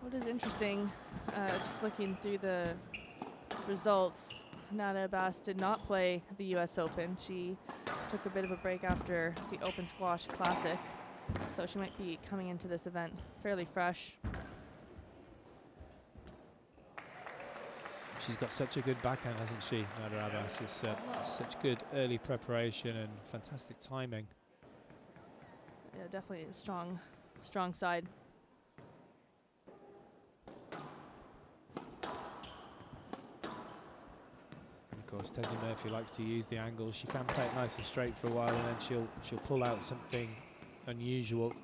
What is interesting, just looking through the results, Abbas did not play the U.S. Open. She took a bit of a break after the Open Squash Classic, so she might be coming into this event fairly fresh. She's got such a good backhand, hasn't she, Abbas? It's such good early preparation and fantastic timing. Yeah, definitely a strong side. And of course, Tesni Murphy likes to use the angle. She can play it nice and straight for a while, and then she'll pull out something unusual.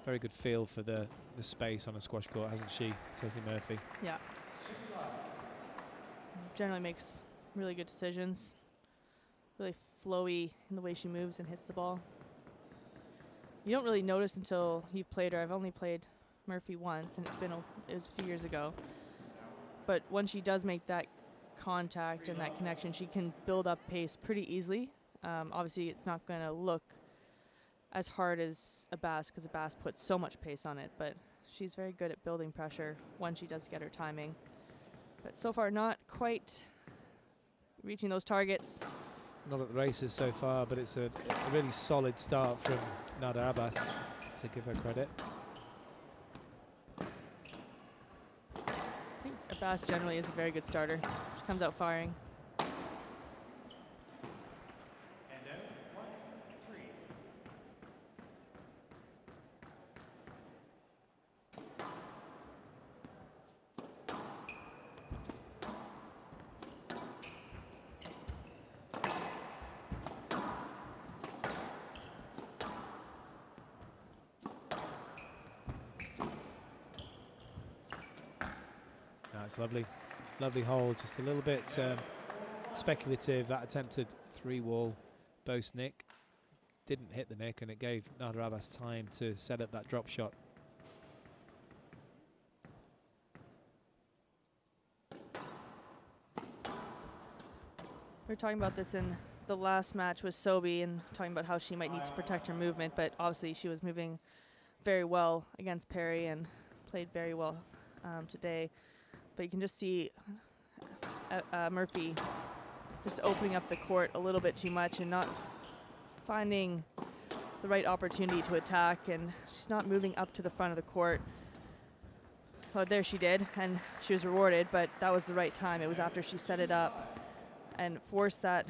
Very good feel for the space on a squash court, hasn't she, Tesni Murphy? Yeah. Generally makes really good decisions. Really flowy in the way she moves and hits the ball. You don't really notice until you've played her. I've only played Murphy once, and it was a few years ago. But when she does make that contact and that connection, she can build up pace pretty easily. Obviously, it's not going to look as hard as Abbas, because Abbas puts so much pace on it, but she's very good at building pressure when she does get her timing. But so far, not quite reaching those targets. Not at the races so far, but it's a really solid start from Abbas, to give her credit. I think Abbas generally is a very good starter. She comes out firing. That's lovely hold, just a little bit speculative. That attempted 3-wall boast nick didn't hit the nick, and it gave Abbas time to set up that drop shot. We were talking about this in the last match with Sobi, and talking about how she might need to protect her movement, but obviously she was moving very well against Perry and played very well today. But you can just see Murphy just opening up the court a little bit too much and not finding the right opportunity to attack, and she's not moving up to the front of the court. Oh, there she did, and she was rewarded, but that was the right time. It was after she set it up and forced that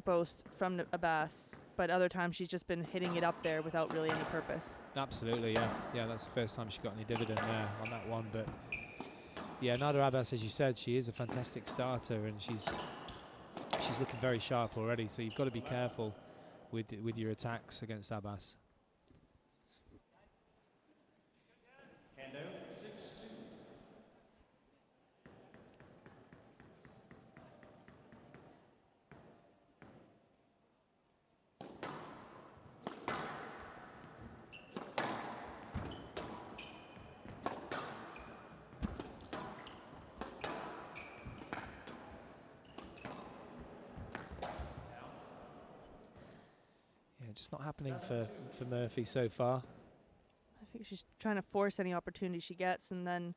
boast from Abbas. But other times she's just been hitting it up there without really any purpose. Absolutely, yeah. Yeah, that's the first time she got any dividend there on that one. But yeah, Abbas, as you said, she is a fantastic starter, and she's looking very sharp already. So you've got to be careful with your attacks against Abbas. Just not happening for Murphy so far. I think she's trying to force any opportunity she gets, and then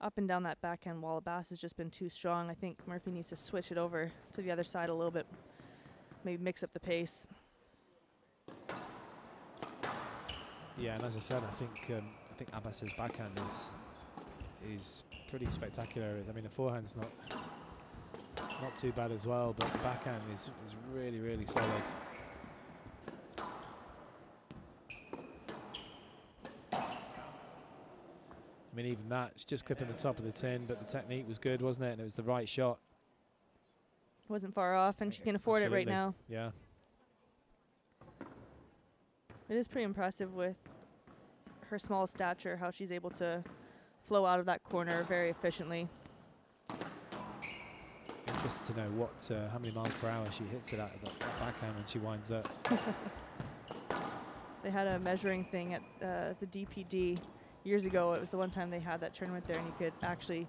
up and down that backhand wall. Abbas has just been too strong. I think Murphy needs to switch it over to the other side a little bit, maybe mix up the pace. Yeah, and as I said, I think Abbas's backhand is pretty spectacular. I mean, the forehand's not too bad as well, but the backhand is really solid. I mean, even that, it's just clipping the top of the tin, but the technique was good, wasn't it? And it was the right shot. Wasn't far off, and she can afford it right now. Yeah. It is pretty impressive with her small stature, how she's able to flow out of that corner very efficiently. Interested to know how many miles per hour she hits it at that backhand when she winds up. They had a measuring thing at the DPD years ago. It was the one time they had that tournament there, and you could actually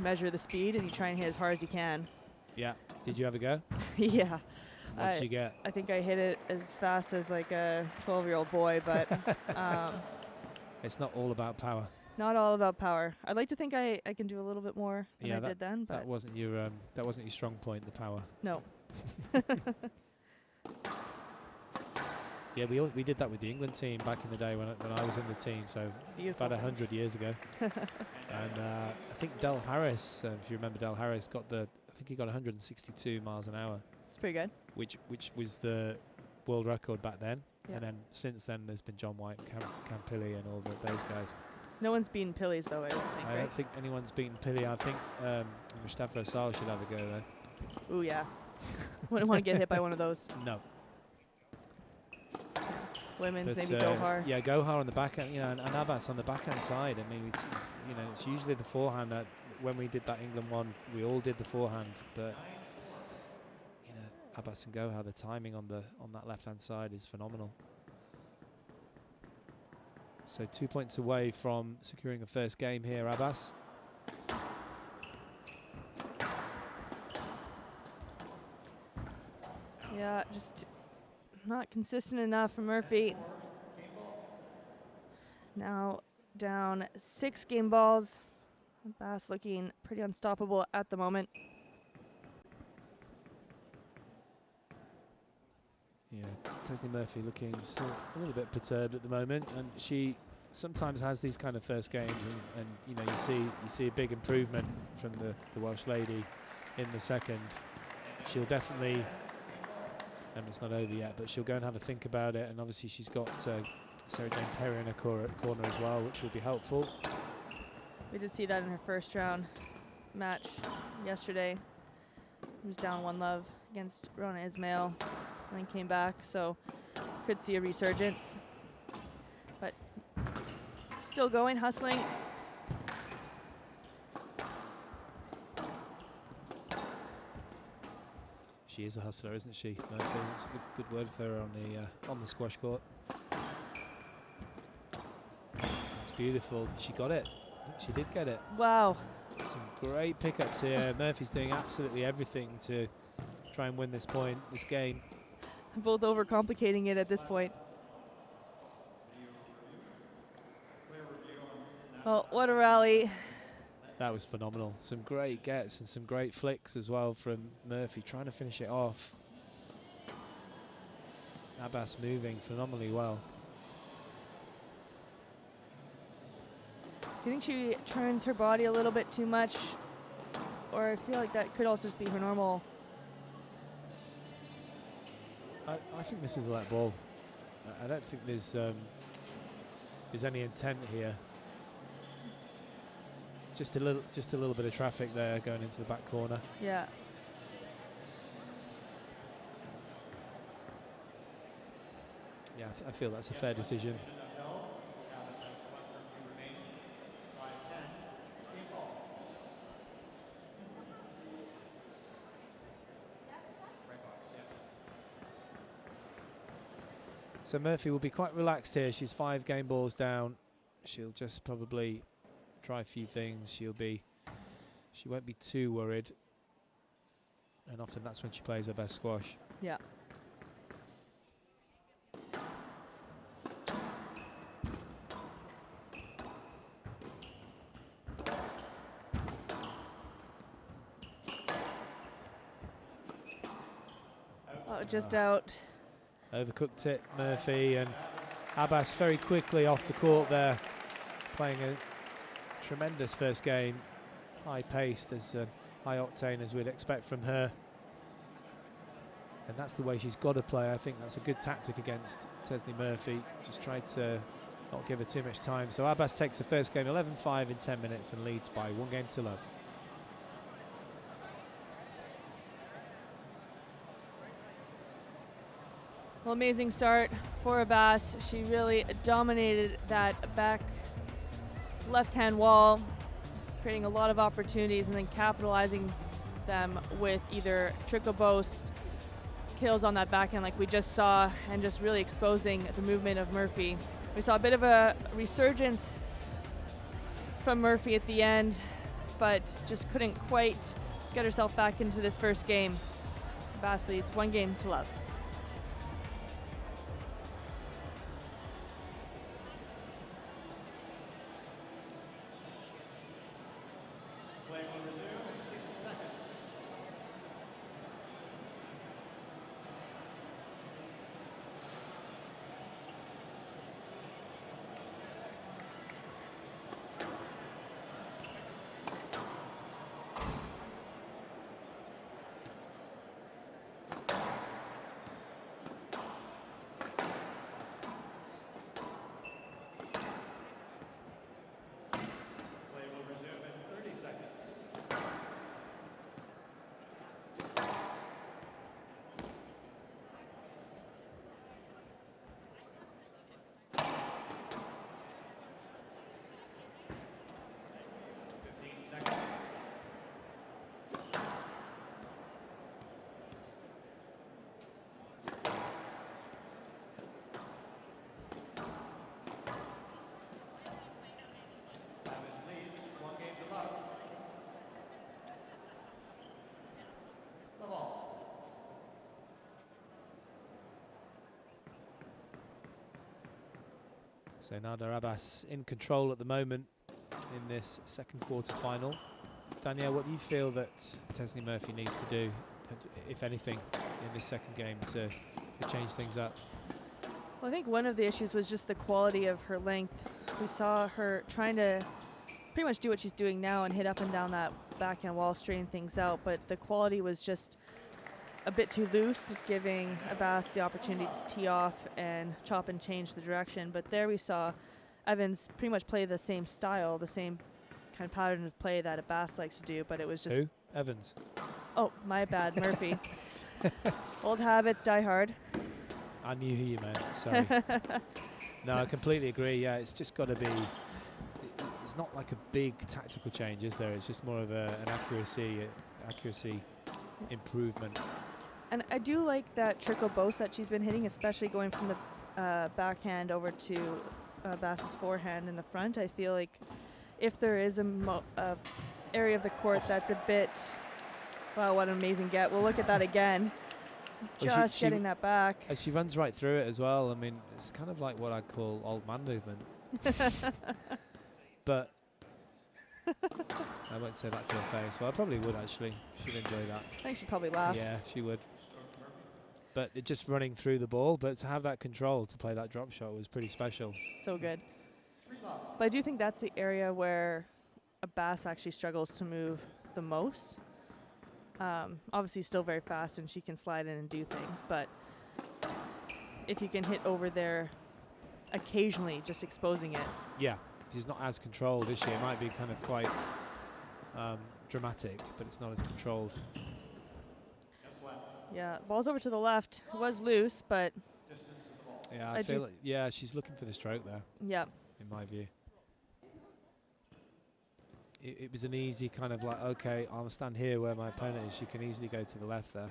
measure the speed, and you try and hit as hard as you can. Yeah. Did you have a go? Yeah. What did you get? I think I hit it as fast as like a 12-year-old boy, but It's not all about power. not all about power. I'd like to think I can do a little bit more than I did then, but that wasn't your strong point, the power. no. Yeah, we did that with the England team back in the day when I was in the team, so Beautiful. about 100 years ago. And I think Del Harris, if you remember Del Harris, I think he got 162 miles an hour. It's pretty good. Which was the world record back then. Yeah. And then since then there's been John White, Campilli and all those guys. No one's beaten Pillies though, I don't think, I don't think anyone's beaten Pilly. I think Mustafa Asal should have a go though. Ooh, yeah. Wouldn't want to get hit by one of those. No. Women's, But, maybe Gohar. Yeah, Gohar on the backhand, and Abbas on the backhand side. I mean, it's usually the forehand. That when we did that England one, we all did the forehand, but Abbas and Gohar, the timing on that left-hand side is phenomenal. So 2 points away from securing a first game here, Abbas. Yeah, just not consistent enough for Murphy. Now down 6 game balls. Abbas looking pretty unstoppable at the moment. Yeah, Tesni Murphy looking still a little bit perturbed at the moment, and she sometimes has these kind of first games, and you see a big improvement from the Welsh lady in the second. She'll definitely, and it's not over yet, but she'll go and have a think about it, and obviously she's got Sarah Jane Perry in her corner as well, which will be helpful. We did see that in her first round match yesterday. She was down 1-love against Rona Ismail and then came back, so could see a resurgence. But still going, hustling. She is a hustler, isn't she? Murphy? That's a good word for her on the squash court. That's beautiful. She got it. I think she did get it. Wow. Some great pickups here. Murphy's doing absolutely everything to try and win this game. Both overcomplicating it at this point. Well, what a rally. That was phenomenal. Some great gets and some great flicks as well from Murphy, trying to finish it off. Abbas moving phenomenally well. Do you think she turns her body a little bit too much? Or I feel like that could also just be her normal. I think this is a let ball. I don't think there's any intent here. Just a little bit of traffic there going into the back corner. Yeah. Yeah, I feel that's a fair decision. So Murphy will be quite relaxed here. She's 5 game balls down. She'll just probably try a few things. She won't be too worried. And often that's when she plays her best squash. Yeah. Oh, just out. Overcooked it, Murphy, and Abbas very quickly off the court there, playing a tremendous first game, high-paced, as high-octane as we'd expect from her. And that's the way she's got to play. I think that's a good tactic against Tesni Murphy. Just tried to not give her too much time. So Abbas takes the first game 11-5 in 10 minutes and leads by 1-0. Well, amazing start for Abbas. She really dominated that back left-hand wall, creating a lot of opportunities and then capitalizing them with either trickle boast kills on that backhand like we just saw, and just really exposing the movement of Murphy. We saw a bit of a resurgence from Murphy at the end, but just couldn't quite get herself back into this first game. Abbas leads 1-0. So Nada Abbas in control at the moment in this second quarter final. Danielle, what do you feel that Tesni Murphy needs to do, if anything, in this second game to change things up? Well, I think one of the issues was just the quality of her length. We saw her trying to pretty much do what she's doing now and hit up and down that backhand wall, straighten things out, but the quality was just a bit too loose, giving Abbas the opportunity to tee off and chop and change the direction. But there we saw Evans pretty much play the same style, the same kind of pattern of play that Abbas likes to do, but it was just... Who? Evans? Oh, my bad, Murphy. Old habits die hard. I knew who you meant, sorry. No, I completely agree. Yeah, it's just got to be... It's not like a big tactical change, is there? It's just more of an accuracy improvement. And I do like that trickle boast that she's been hitting, especially going from the backhand over to Abbas's forehand in the front. I feel like if there is a area of the court that's a bit, wow, what an amazing get. We'll look at that again. Well, Just getting that back. And she runs right through it as well. I mean, it's kind of like what I'd call old man movement. But I won't say that to her face. Well, I probably would actually. She'd enjoy that. I think she'd probably laugh. Yeah, she would. But it just running through the ball, but to have that control to play that drop shot was pretty special. So good. But I do think that's the area where Abbas actually struggles to move the most. Obviously still very fast and she can slide in and do things, but if you can hit over there occasionally, just exposing it. Yeah, she's not as controlled this year. It might be kind of quite dramatic, but it's not as controlled. Yeah, ball's over to the left. It was loose, but yeah, I feel like, yeah, she's looking for the stroke there. Yeah. In my view. It was an easy kind of like, okay, I'll stand here where my opponent is. She can easily go to the left there.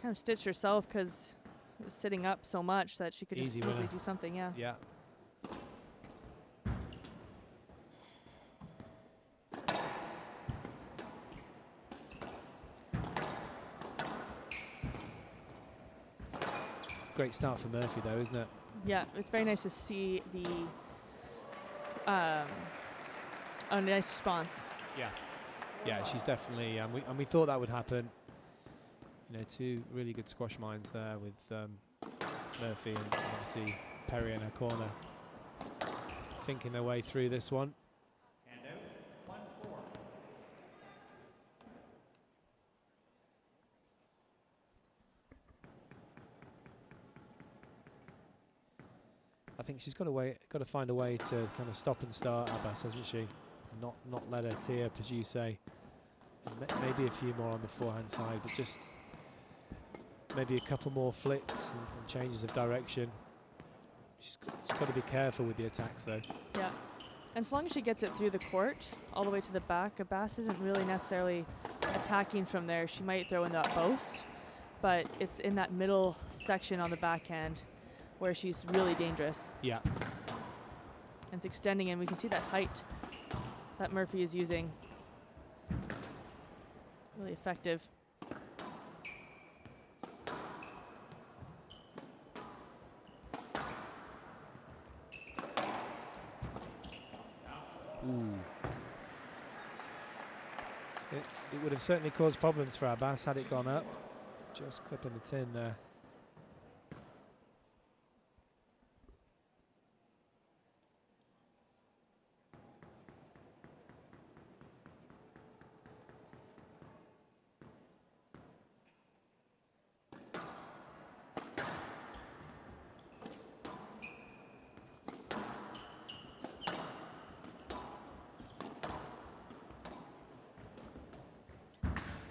Kind of stitched herself because it was sitting up so much that she could just easily do something, yeah. Yeah. Great start for Murphy though, isn't it? Yeah, it's very nice to see the a nice response. Yeah, yeah, she's definitely, and we thought that would happen. You know, two really good squash minds there with Murphy and obviously Perry in her corner, thinking their way through this one. I think she's got to find a way to kind of stop and start Abbas, hasn't she? Not let her tee up, as you say. Maybe a few more on the forehand side, but just maybe a couple more flicks and changes of direction. She's got to be careful with the attacks, though. Yeah, and as long as she gets it through the court, all the way to the back, Abbas isn't really necessarily attacking from there. She might throw in that post, but it's in that middle section on the backhand where she's really dangerous. Yeah. And it's extending, and we can see that height that Murphy is using. really effective. Ooh. It would have certainly caused problems for Abbas had it gone up. Just clipping the tin there.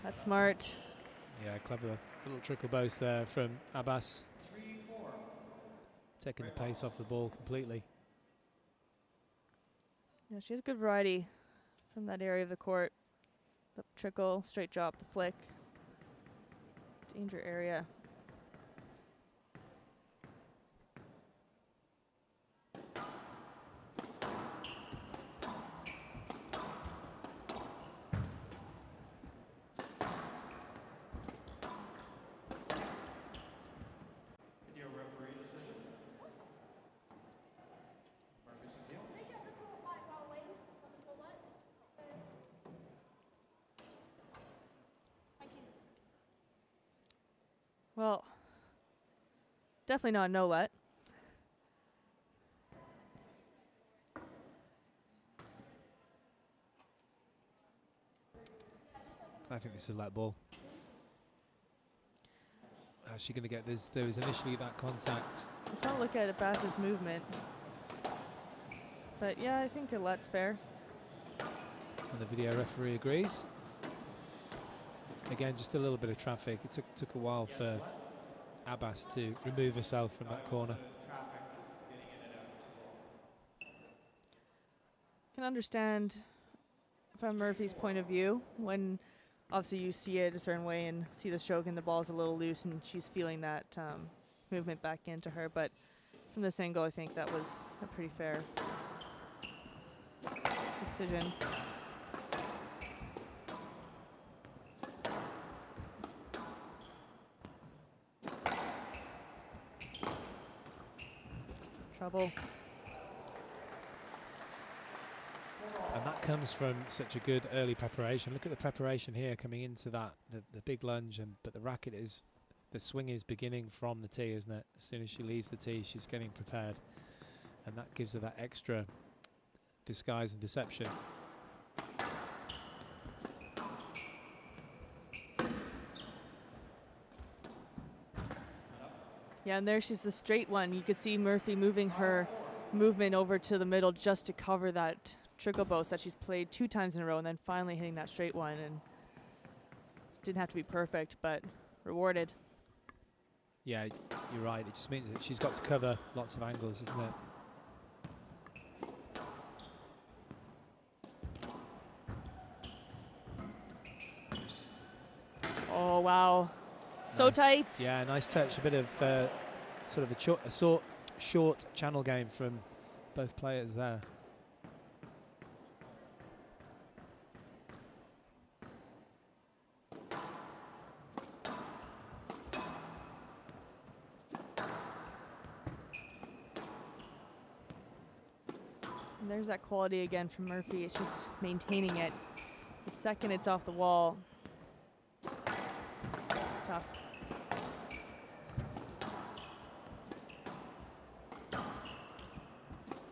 That's smart. Yeah, clever little trickle boast there from Abbas. Taking the pace off the ball completely. Yeah, she has good variety from that area of the court. The trickle, straight drop, the flick. Danger area. Well, definitely not a no-let. I think this is a let ball. How's she going to get this? There was initially that contact. Just want to look at Abbas's movement. But yeah, I think a let's fair. And the video referee agrees. Again, just a little bit of traffic. It took a while for Abbas to remove herself from that corner. Can understand from Murphy's point of view when obviously you see it a certain way and see the stroke and the ball's a little loose and she's feeling that movement back into her. But from this angle, I think that was a pretty fair decision. Trouble. And that comes from such a good early preparation. Look at the preparation here coming into that, the big lunge, but the racket is, the swing is beginning from the tee, isn't it? As soon as she leaves the tee, she's getting prepared. And that gives her that extra disguise and deception. Yeah, and there she's the straight one. You could see Murphy moving her movement over to the middle just to cover that trickle boast that she's played 2 times in a row and then finally hitting that straight one. And didn't have to be perfect, but rewarded. Yeah, you're right. It just means that she's got to cover lots of angles, isn't it? Oh, wow. So Nice. tight. Yeah, nice touch. A bit of sort of a short channel game from both players there. And there's that quality again from Murphy. It's just maintaining it. The second it's off the wall, it's tough.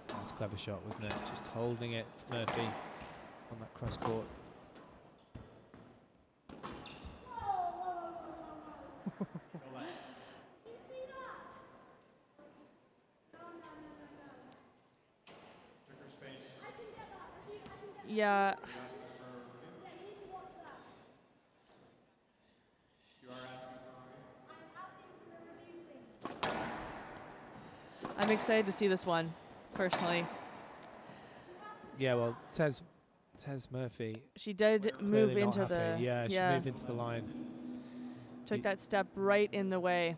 That's a clever shot, wasn't it? Just holding it, Murphy, on that cross court. Yeah. I'm excited to see this one, personally. Yeah, well, Tez Murphy. She did move into the. Yeah, she moved into the line. Took that step right in the way.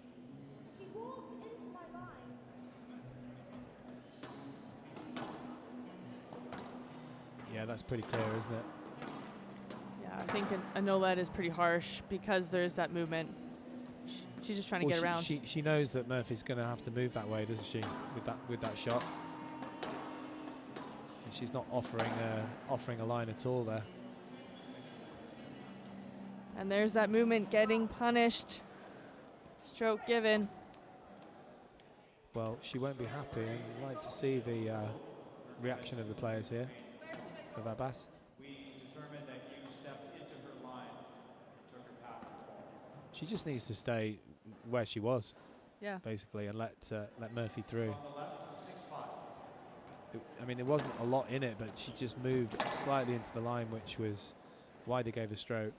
Yeah, that's pretty clear, isn't it? Yeah, I think a no let is pretty harsh because there's that movement. She's just trying to get around. She knows that Murphy's going to have to move that way, doesn't she? With that shot. And she's not offering a line at all there. And there's that movement getting punished. Stroke given. Well, she won't be happy, and I'd like to see the reaction of the players here, of Abbas. She just needs to stay where she was, basically, and let Murphy through. I mean, there wasn't a lot in it, but she just moved slightly into the line, which was why they gave a stroke.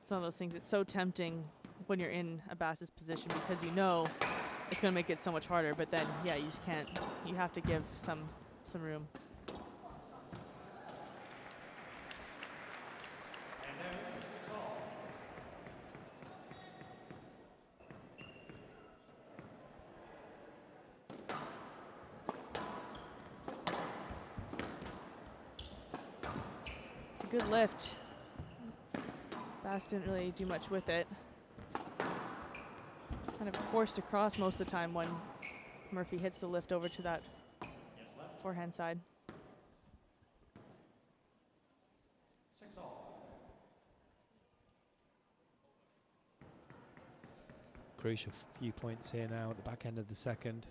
It's one of those things, it's so tempting when you're in Abbas's position because you know it's going to make it so much harder, but then, yeah, you just can't. You have to give some room. It's a good lift. Abbas didn't really do much with it. Kind of forced across most of the time when Murphy hits the lift over to that forehand side. Crucial few points here now at the back end of the second.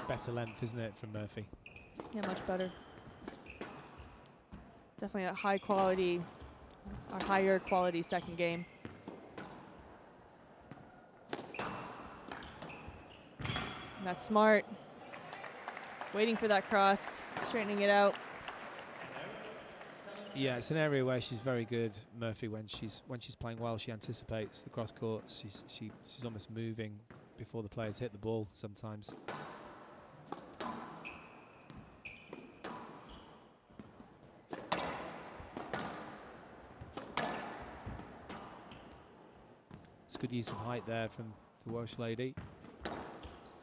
Better length, isn't it, from Murphy? Yeah, much better. Definitely a high quality, a higher quality second game. And that's smart. Waiting for that cross, straightening it out. Yeah, it's an area where she's very good, Murphy. When she's playing well, she anticipates the cross court. She's almost moving before the players hit the ball sometimes. Good use of height there from the Welsh lady.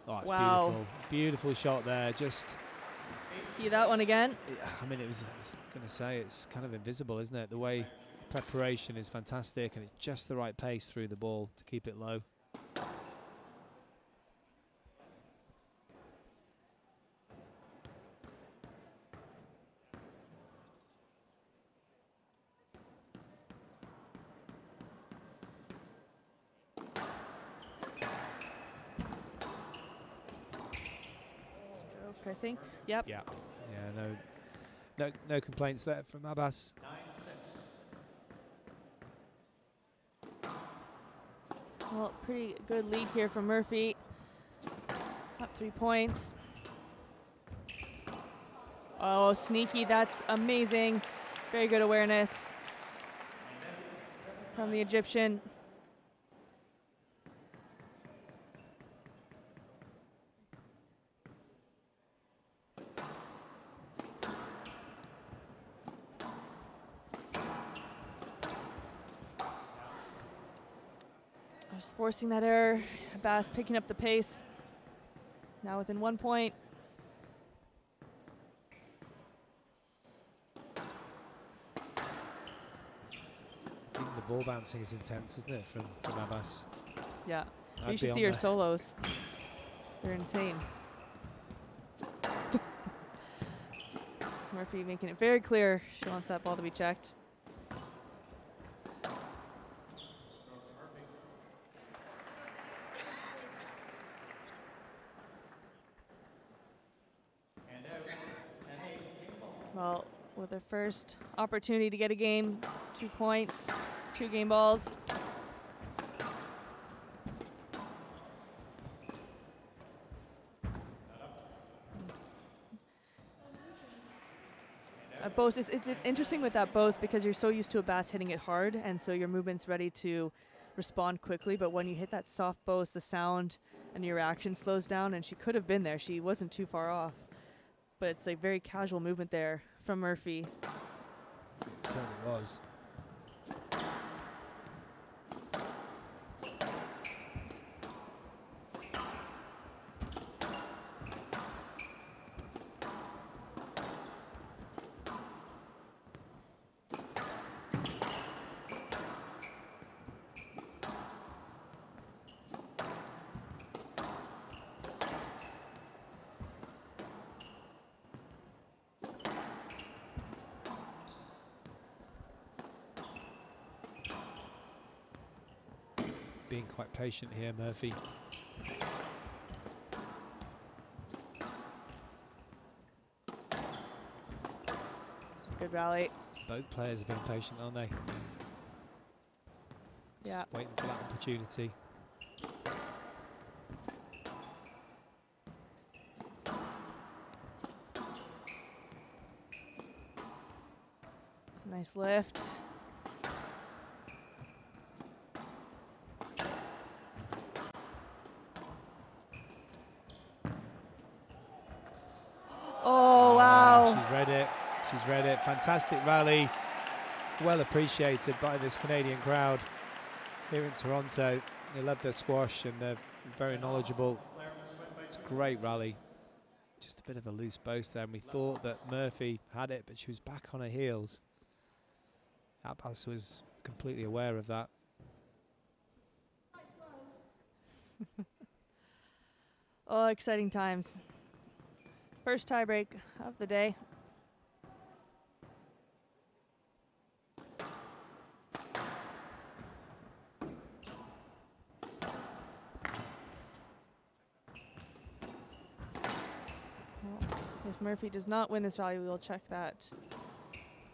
Oh, it's beautiful. Beautiful shot there. Just see that one again. I mean, I was going to say it's kind of invisible, isn't it? The way preparation is fantastic, and it's just the right pace through the ball to keep it low. I think. Yep. Yeah. Yeah. No complaints there from Abbas. 9-6. Well, pretty good lead here from Murphy. Up 3 points. Oh, sneaky. That's amazing. Very good awareness from the Egyptian. Just forcing that error. Abbas picking up the pace. Now within 1 point. Even the ball bouncing is intense, isn't it, from Abbas? Yeah. You should see her solos. They're insane. Murphy making it very clear she wants that ball to be checked. Well, with their first opportunity to get a game, 2 points, 2 game balls. Boast, it's interesting with that boast because you're so used to Abbas hitting it hard, and so your movement's ready to respond quickly. But when you hit that soft boast, the sound and your reaction slows down, and she could have been there. She wasn't too far off. But it's a very casual movement there from Murphy. It certainly was. being quite patient here, Murphy. It's a good rally. Both players have been patient, aren't they? Yeah. Just waiting for that opportunity. It's a nice lift. Oh, wow. She's read it. She's read it. Fantastic rally. Well appreciated by this Canadian crowd here in Toronto. They love their squash and they're very knowledgeable. It's a great rally. Just a bit of a loose boast there, and we thought that Murphy had it, but she was back on her heels. Abbas was completely aware of that. Oh, exciting times. First tiebreak of the day. If Murphy does not win this rally, we will check that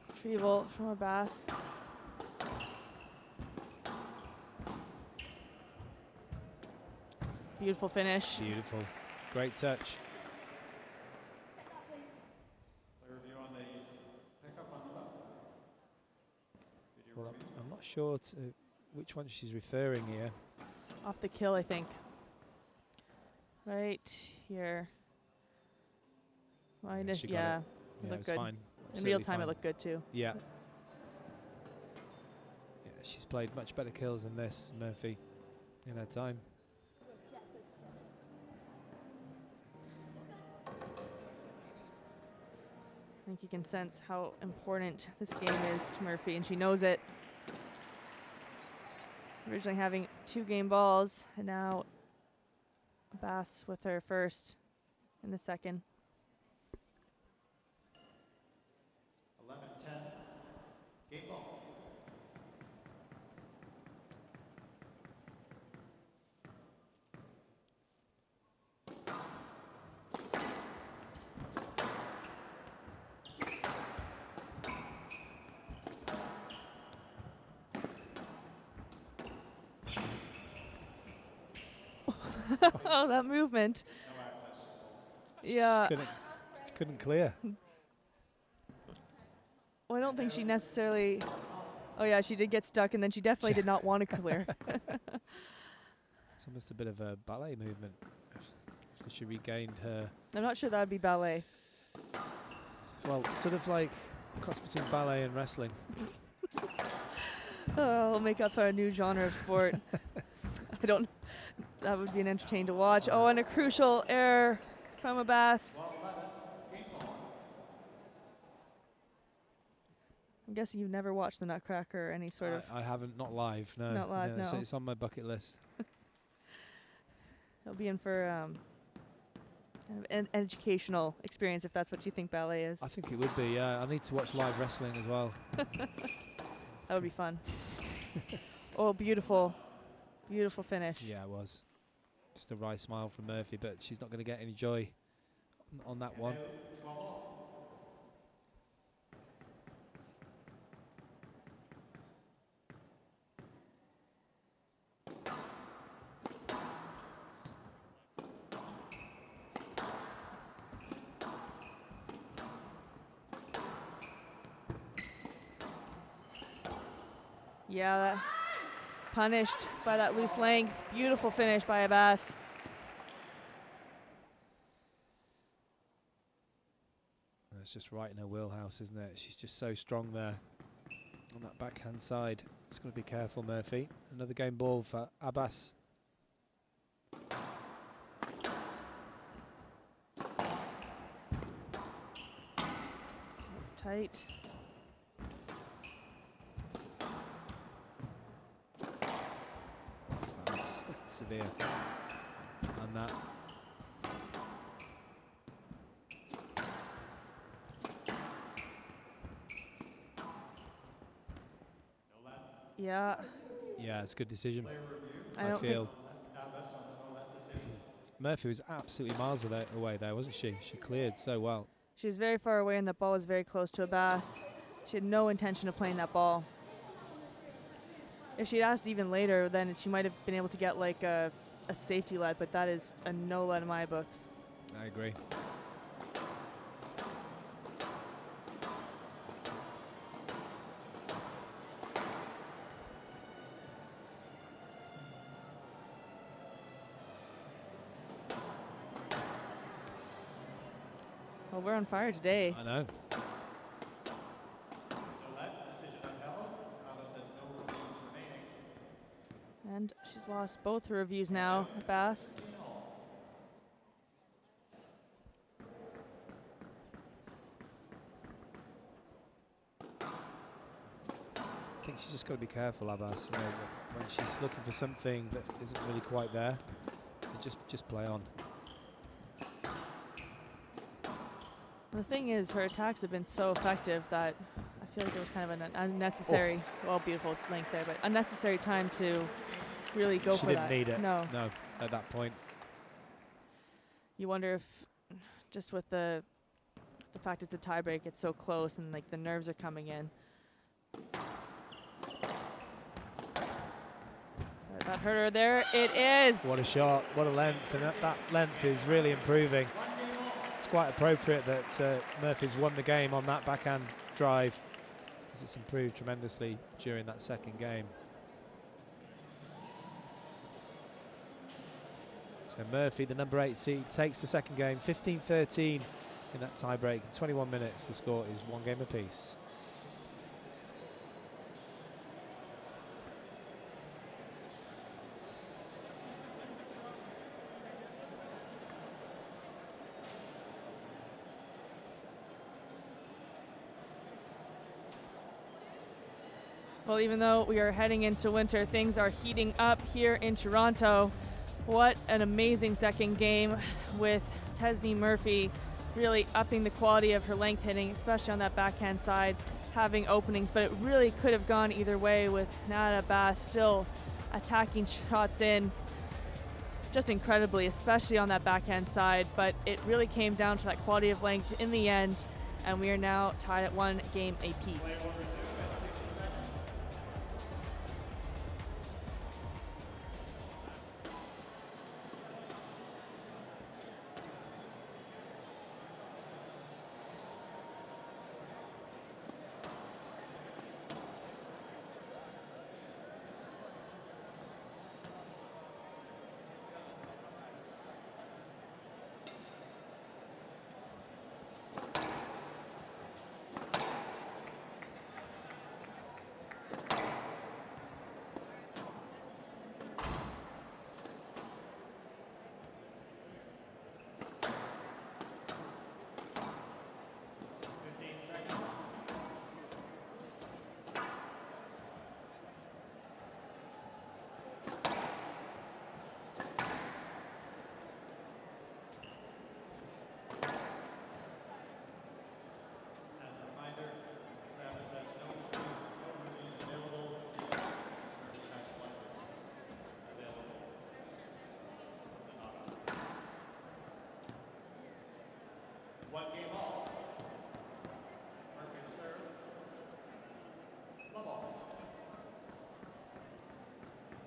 retrieval from Abbas. Beautiful finish. Beautiful. Great touch. Well, I'm not sure which one she's referring here. Off the kill, I think. Right here. Yeah, she got Yeah, it. it looked it's good. fine. In real Absolutely time, fine. it looked good too. Yeah. Yeah, she's played much better kills than this, Murphy, in her time. I think you can sense how important this game is to Murphy, and she knows it. Originally having 2 game balls, and now Abbas with her first in the second. 11-10, game ball. Oh, that movement. Yeah. Couldn't clear. Well, I don't think she necessarily. Oh yeah, she did get stuck, and then she definitely did not want to clear. It's almost a bit of a ballet movement. After she regained her. I'm not sure that would be ballet. Well, sort of like a cross between ballet and wrestling. Oh, I'll make up for a new genre of sport. I don't. That would be an entertaining to watch. Oh, and a crucial error from Abbas. I'm guessing you've never watched the Nutcracker or any sort of. I haven't, not live, no. Not live, So no. it's on my bucket list. It'll be in for kind of an educational experience if that's what you think ballet is. I think it would be, yeah. I need to watch live wrestling as well. That would be fun. Oh, beautiful. Beautiful finish. Yeah, it was. Just a wry smile from Murphy, but she's not going to get any joy on that one. Yeah, that punished by that loose length. Beautiful finish by Abbas. It's just right in her wheelhouse, isn't it? She's just so strong there on that backhand side. Just got to be careful, Murphy. Another game ball for Abbas. That's tight. That was severe on that. Yeah. Yeah, it's a good decision. I don't feel. Abbas on the no net decision. Murphy was absolutely miles away there, wasn't she? She cleared so well. She was very far away, and the ball was very close to Abbas. She had no intention of playing that ball. If she'd asked even later, then she might have been able to get like a safety let, but that is a no let in my books. I agree. Well, we're on fire today. I know. No net decision upheld. Abbas has no reviews remaining. And she's lost both her reviews now, Abbas. I think she's just got to be careful, Abbas. You know, when she's looking for something that isn't really quite there, so just play on. The thing is, her attacks have been so effective that I feel like it was kind of an unnecessary, well, beautiful length there, but unnecessary time to really go She for didn't that. need it. No. No, at that point. You wonder if, just with the fact it's a tiebreak, it's so close, and like the nerves are coming in. That hurt her there. It is. What a shot, what a length, and that length is really improving. It's quite appropriate that Murphy's won the game on that backhand drive, because it's improved tremendously during that second game. So Murphy, the number 8 seed, takes the second game, 15-13 in that tiebreak. In 21 minutes, the score is 1 game apiece. Well, even though we are heading into winter, things are heating up here in Toronto. What an amazing second game with Tesni Murphy really upping the quality of her length hitting, especially on that backhand side, having openings, but it really could have gone either way with Abbas still attacking shots in just incredibly, especially on that backhand side, but it really came down to that quality of length in the end, and we are now tied at 1 game apiece.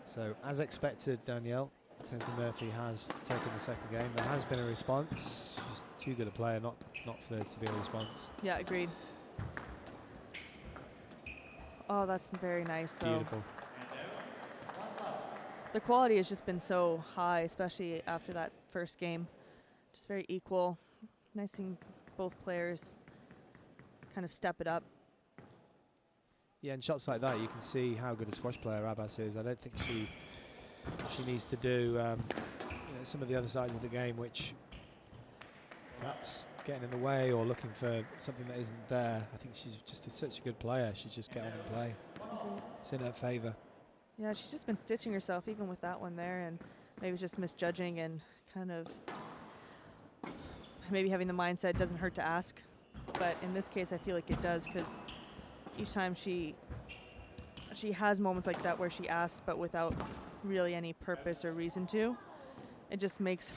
So, as expected, Danielle, Tesni Murphy has taken the second game. There has been a response. She's too good a player not for there to be a response. Yeah, agreed. Oh, that's very nice. So Beautiful. the quality has just been so high, especially after that first game. Just very equal. Nice seeing both players kind of step it up. Yeah, and shots like that, you can see how good a squash player Abbas is. I don't think she needs to do you know, some of the other sides of the game, which perhaps getting in the way or looking for something that isn't there. I think she's just such a good player. She just get on and play. It's in her favour. Yeah, she's just been stitching herself even with that one there, and maybe just misjudging and kind of maybe having the mindset doesn't hurt to ask. But in this case, I feel like it does, because each time she she has moments like that where she asks, but without really any purpose or reason to. It just makes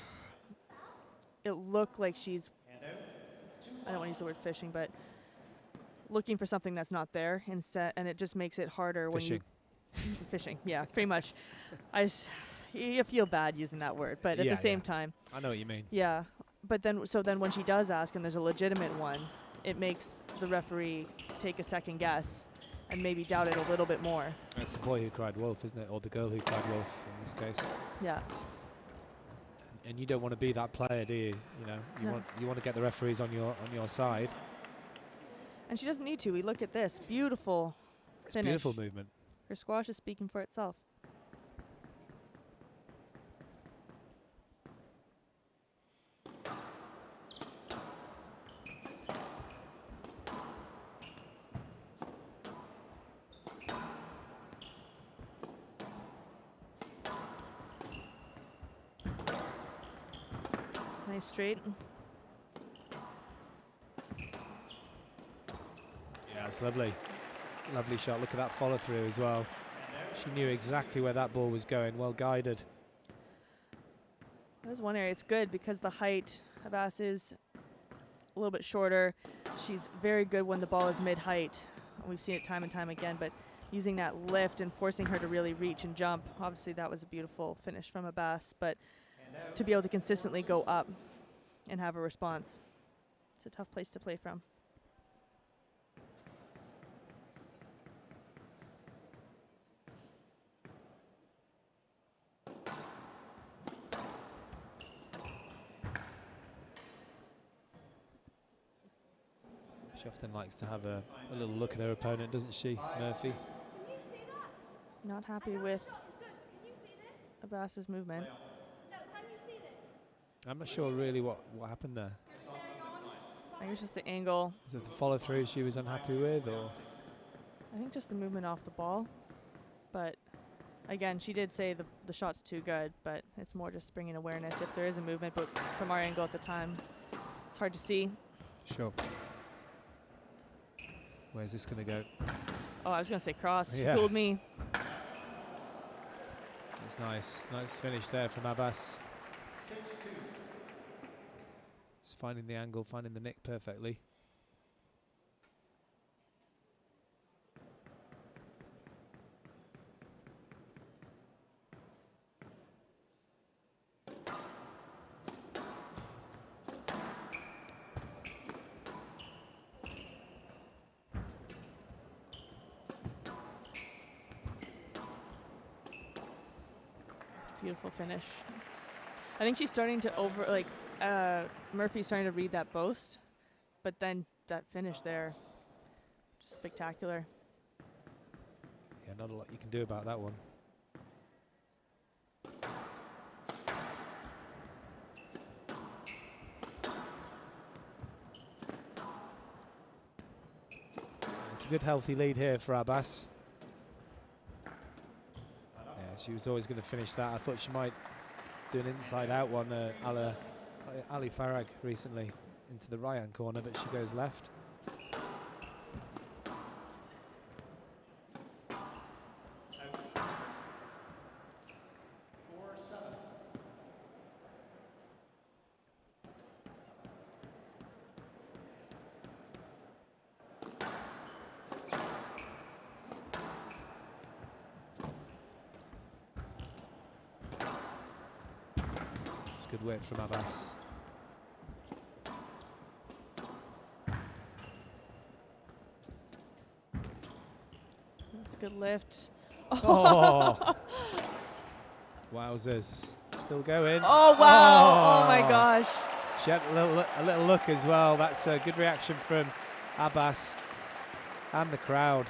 it look like she's, I don't want to use the word fishing, but looking for something that's not there instead, and it just makes it harder when you fishing. Yeah, pretty much. You feel bad using that word, but at the same time, I know what you mean. yeah. But then, so then when she does ask and there's a legitimate one, it makes the referee take a second guess and maybe doubt it a little bit more. That's the boy who cried wolf, isn't it? Or the girl who cried wolf in this case. Yeah. And you don't want to be that player, do you? You know, you want to get the referees on your side. And she doesn't need to. We look at this beautiful finish. Beautiful movement. Her squash is speaking for itself. Nice straight. Yeah, it's lovely. Lovely shot. Look at that follow through as well. She knew exactly where that ball was going. Well guided. There's one area. It's good because the height of Abbas is a little bit shorter. She's very good when the ball is mid-height. We've seen it time and time again, but using that lift and forcing her to really reach and jump. Obviously, that was a beautiful finish from Abbas, but to be able to consistently go up and have a response, it's a tough place to play from. She often likes to have a little look at her opponent, doesn't she, Murphy? Not happy with Abbas's movement. I'm not sure really what happened there. I think it's just the angle. Is it the follow through she was unhappy with, or? I think just the movement off the ball. But again, she did say the shot's too good, but it's more just bringing awareness if there is a movement. But from our angle at the time, it's hard to see. Sure. Where's this going to go? Oh, I was going to say cross. Yeah. She fooled me. That's nice. Nice finish there from Abbas. 6-2. Just finding the angle, finding the nick perfectly. Beautiful finish. I think she's starting to Murphy's starting to read that boast, but then that finish there, just spectacular. Yeah, not a lot you can do about that one. It's a good healthy lead here for Abbas. She was always going to finish that. I thought she might do an inside-out one, Ali Farag recently, into the right-hand corner, but she goes left. Good work from Abbas. That's a good lift. Oh! Wowzers. Still going. Oh, wow. Oh, my gosh. She had a little look as well. That's a good reaction from Abbas and the crowd.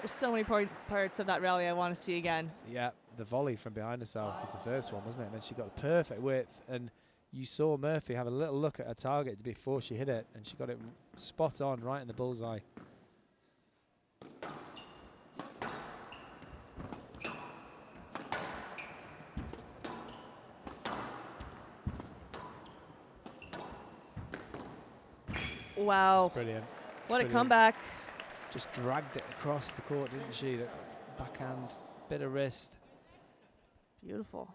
There's so many parts of that rally I want to see again. Yeah, the volley from behind herself was the first one, wasn't it? And then she got the perfect width, and you saw Murphy have a little look at her target before she hit it, and she got it spot on, right in the bullseye. Wow. Brilliant. What a comeback. Just dragged it across the court, didn't she? backhand, bit of wrist. Beautiful.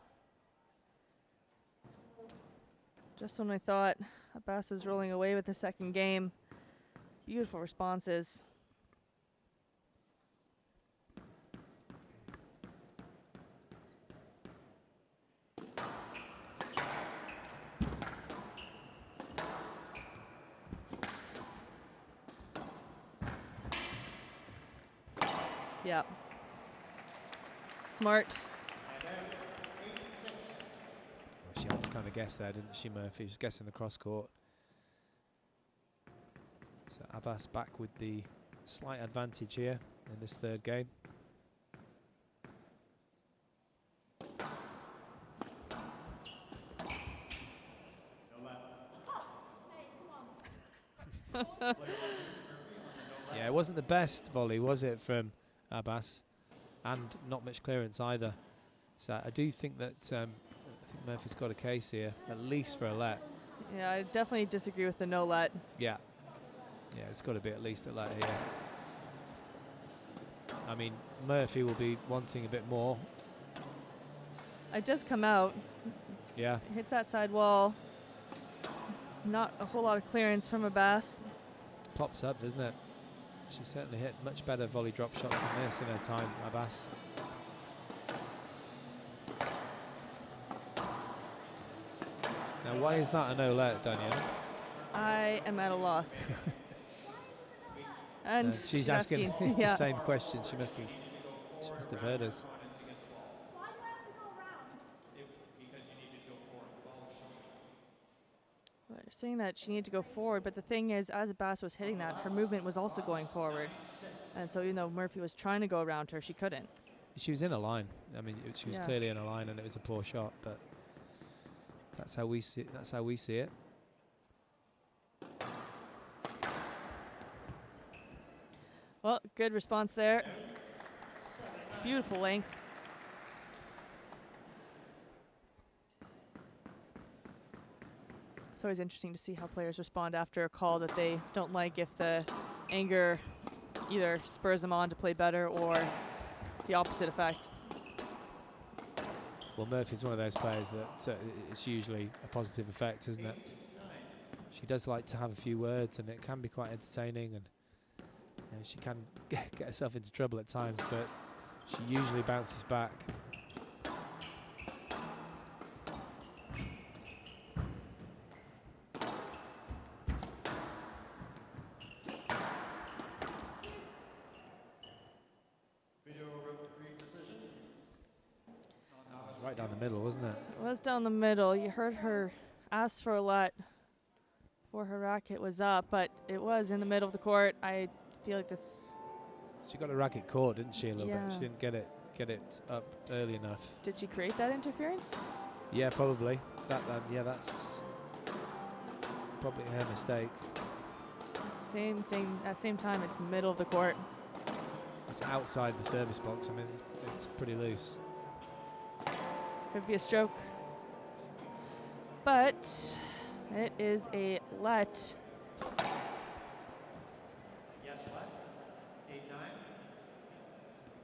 Just when I thought Abbas was rolling away with the second game, beautiful responses. Yeah. Smart. Well, she had to kind of guess there, didn't she, Murphy? She was guessing the cross court. So Abbas back with the slight advantage here in this third game. Yeah, it wasn't the best volley, was it, from Abbas? And not much clearance either. So I do think that I think Murphy's got a case here, at least for a let. Yeah, I definitely disagree with the no let. Yeah. Yeah, it's got to be at least a let here. I mean, Murphy will be wanting a bit more. I just come out. Yeah. Hits that side wall. Not a whole lot of clearance from Abbas. Pops up, doesn't it? She certainly hit much better volley drop shots than this in her time, Abbas. Now, why is that a no let, Danielle? I am at a loss. And she's asking yeah. the same question. She must have heard us. Well, they're saying that she needed to go forward, but the thing is, as Abbas was hitting that, her movement was also going forward. And so even though Murphy was trying to go around her, she couldn't. She was in a line. I mean, she was clearly in a line, and it was a poor shot. But that's how we see it. That's how we see it. Well, good response there. Beautiful length. It's always interesting to see how players respond after a call that they don't like, if the anger either spurs them on to play better or the opposite effect. Well, Murphy's one of those players that it's usually a positive effect, isn't it? She does like to have a few words, and it can be quite entertaining, and she can get herself into trouble at times, but she usually bounces back. Right down the middle, wasn't it? It was down the middle. You heard her ask for a let before her racket was up, but it was in the middle of the court. I feel like this... She got a racket caught, didn't she, a little bit? Yeah. She didn't get it up early enough. Did she create that interference? Yeah, probably. Yeah, that's probably her mistake. Same thing, at the same time, it's middle of the court. It's outside the service box. I mean, it's pretty loose. Could be a stroke. But it is a let. Yes, let. 8-9.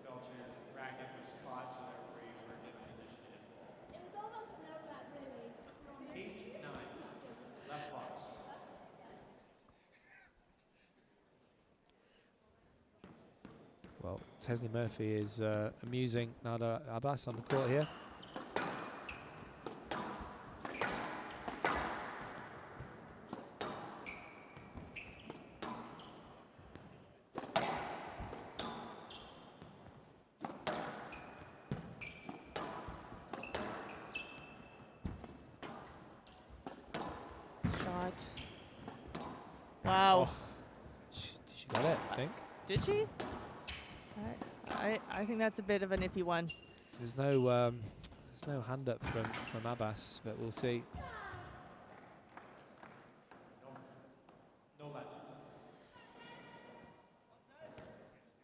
Felt your racket was caught, so therefore you were in a position to hit the ball. It was almost a no let, really. 8-9. Left box. Well, Tesni Murphy is amusing Nada Abbas on the court here. Shot. Wow. Oh, she got it, I think. Did she? I think that's a bit of an iffy one. There's no hand up from Abbas, but we'll see. No let.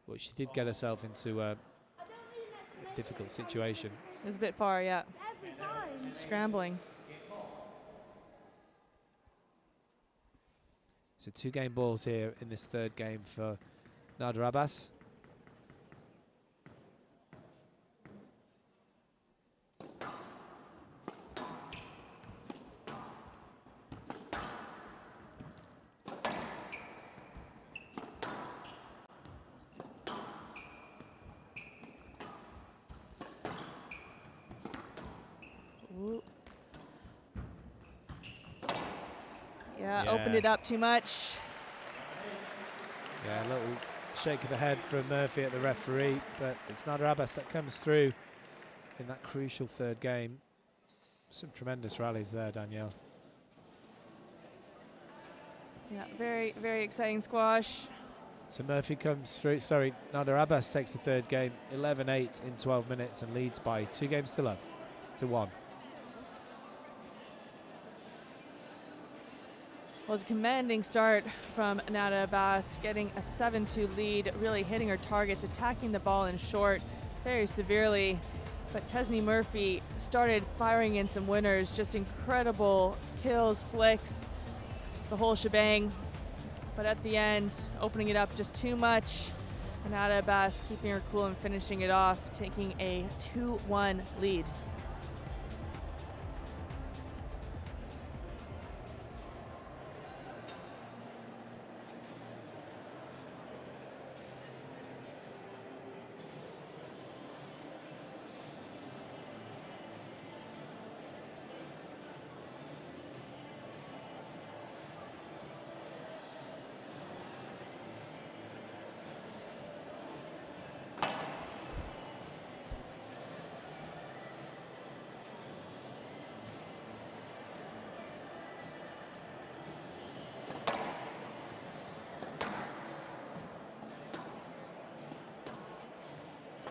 Well, she did get herself into a difficult situation. It was a bit far, yeah. Every time. Scrambling. So 2 game balls here in this third game for Nada Abbas. Ooh. Yeah, opened it up too much. Yeah, a little shake of the head from Murphy at the referee, but it's Nada Abbas that comes through in that crucial third game. Some tremendous rallies there, Danielle. Yeah, very, very exciting squash. So Murphy comes through, sorry, Nada Abbas takes the third game, 11-8 in 12 minutes and leads by 2 games to love, to 1. Well, it's a commanding start from Nada Abbas, getting a 7-2 lead, really hitting her targets, attacking the ball in short very severely. But Tesni Murphy started firing in some winners, just incredible kills, flicks, the whole shebang. But at the end, opening it up just too much. And Nada Abbas keeping her cool and finishing it off, taking a 2-1 lead.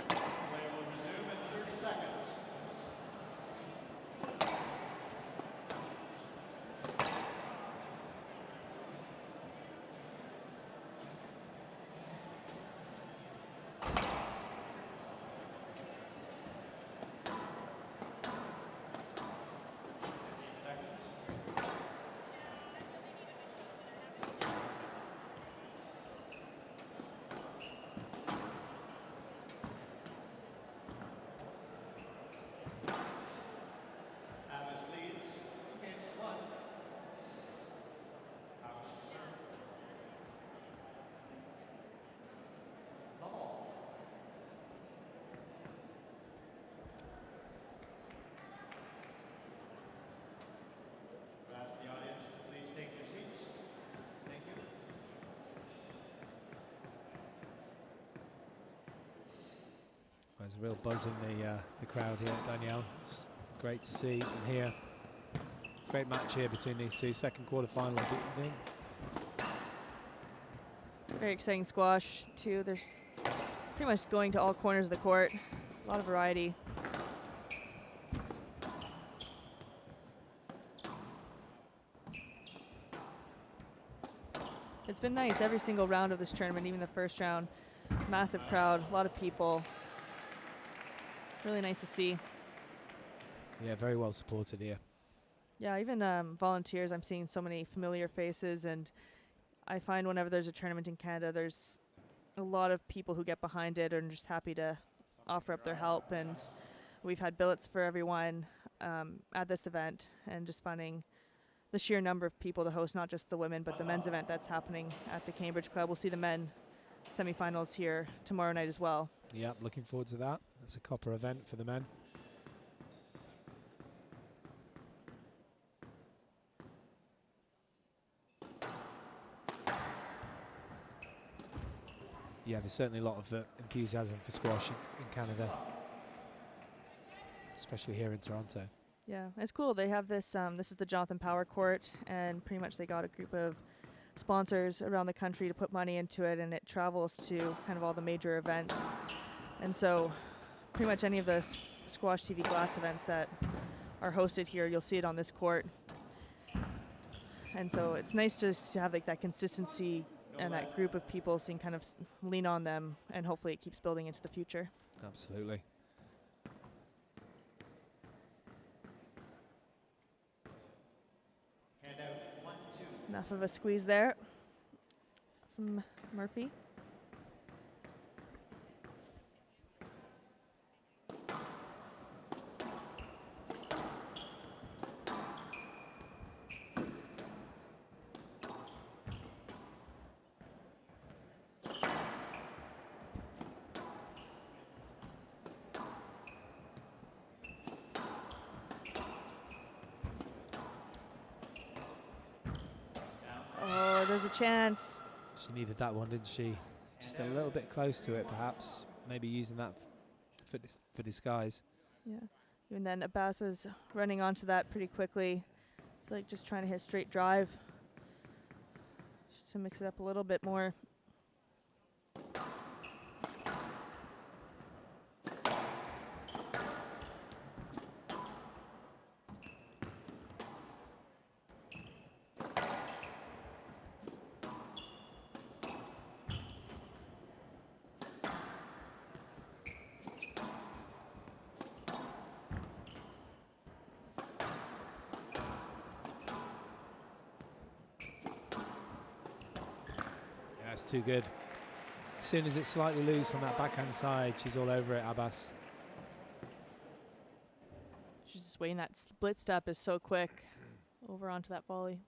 Play will resume in 30 seconds. Abbas leads 2 games to 1. Abbas to serve. The ball. I'd ask the audience to please take your seats. Thank you. There's a real buzz in the crowd here, Danielle. It's great to see and hear. Great match here between these two. Second quarterfinal of the evening. Very exciting squash, too. There's pretty much going to all corners of the court. A lot of variety. It's been nice every single round of this tournament, even the first round. Massive crowd, a lot of people. Really nice to see. Yeah, very well supported here. Yeah, even volunteers, I'm seeing so many familiar faces, and I find whenever there's a tournament in Canada, there's a lot of people who get behind it and are just happy to offer up their help. And we've had billets for everyone at this event, and just finding the sheer number of people to host, not just the women, but the men's event that's happening at the Cambridge Club. We'll see the men semifinals here tomorrow night as well. Yep, looking forward to that. That's a copper event for the men. Yeah, there's certainly a lot of enthusiasm for squash in Canada, especially here in Toronto. Yeah, it's cool. They have this, this is the Jonathan Power Court, and pretty much they got a group of sponsors around the country to put money into it, and it travels to kind of all the major events. And so pretty much any of the Squash TV glass events that are hosted here, you'll see it on this court. And so it's nice just to have like that consistency and that group of people, so you can kind of lean on them, and hopefully it keeps building into the future. Absolutely. Hand out 1, 2. Enough of a squeeze there from Murphy. there's a chance. She needed that one, didn't she? Just a little bit close to it, perhaps. Maybe using that for disguise. Yeah. And then Abbas was running onto that pretty quickly. It's like just trying to hit a straight drive. Just to mix it up a little bit more. That's too good. As soon as it's slightly loose on that backhand side, she's all over it, Abbas. She's just waiting. That split step is so quick. Over onto that volley.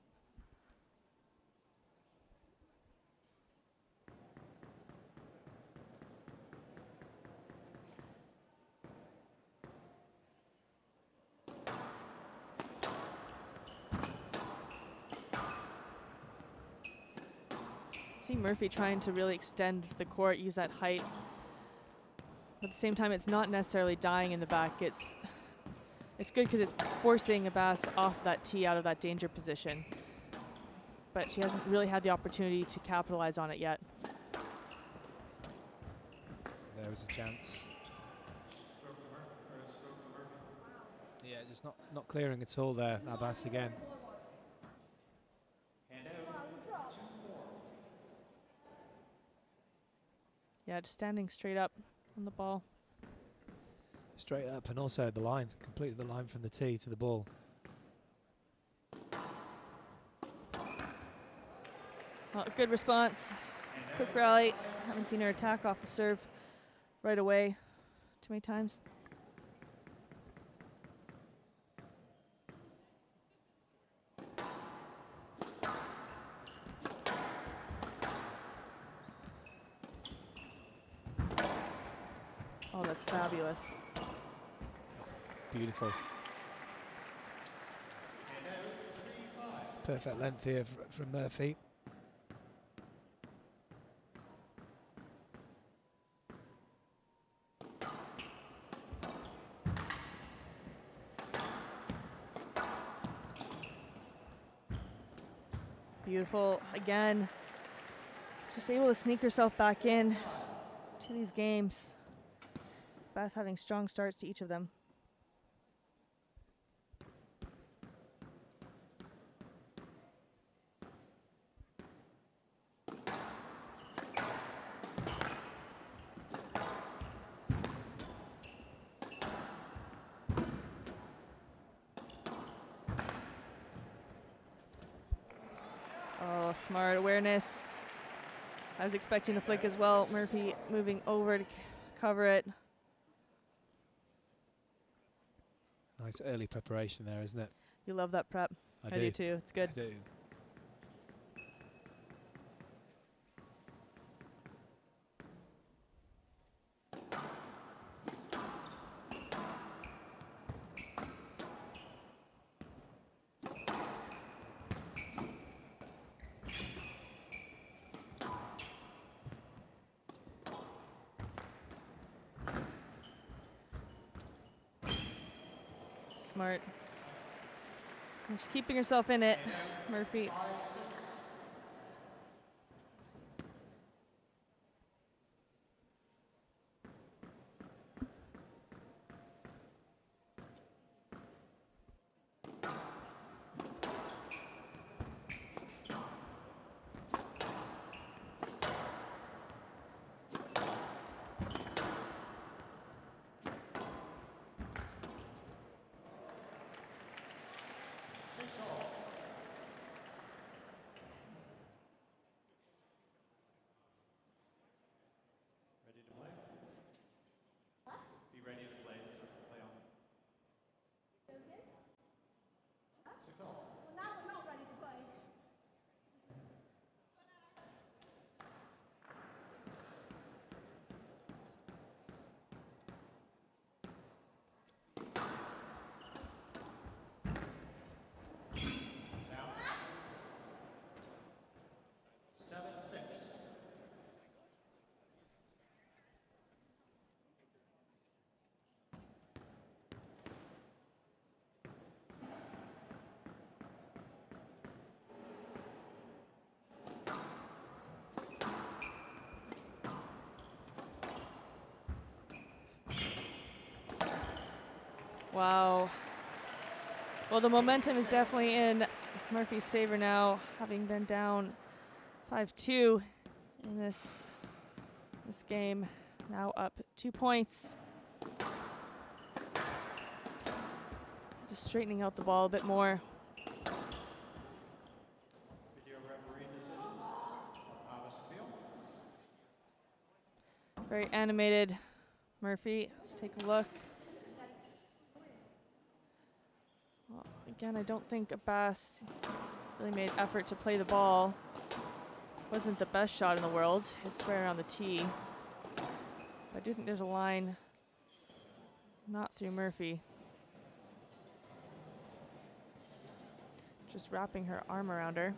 See Murphy trying to really extend the court, use that height. But at the same time, it's not necessarily dying in the back. It's good because it's forcing Abbas off that tee out of that danger position. But she hasn't really had the opportunity to capitalize on it yet. There was a chance. Yeah, just not clearing at all there, Abbas again. Yeah, just standing straight up on the ball. Straight up and also the line, completely the line from the tee to the ball. Well, good response. Quick rally. Haven't seen her attack off the serve right away too many times. Oh, that's fabulous. Beautiful. Perfect length here from Murphy. Beautiful again. Just able to sneak herself back in to these games. Abbas having strong starts to each of them. Oh, smart awareness. I was expecting the flick as well. Murphy moving over to cover it. Nice early preparation there, isn't it? You love that prep. I do too. It's good. I do. Smart. And she's keeping herself in it, Murphy. Wow. Well, the momentum is definitely in Murphy's favor now, having been down 5-2 in this game. Now up 2 points. Just straightening out the ball a bit more. Video referee decision. Abbas appeal. Very animated Murphy. Let's take a look. Well, again, I don't think Abbas really made effort to play the ball. Wasn't the best shot in the world. It's right around the tee. But I do think there's a line not through Murphy. Just wrapping her arm around her.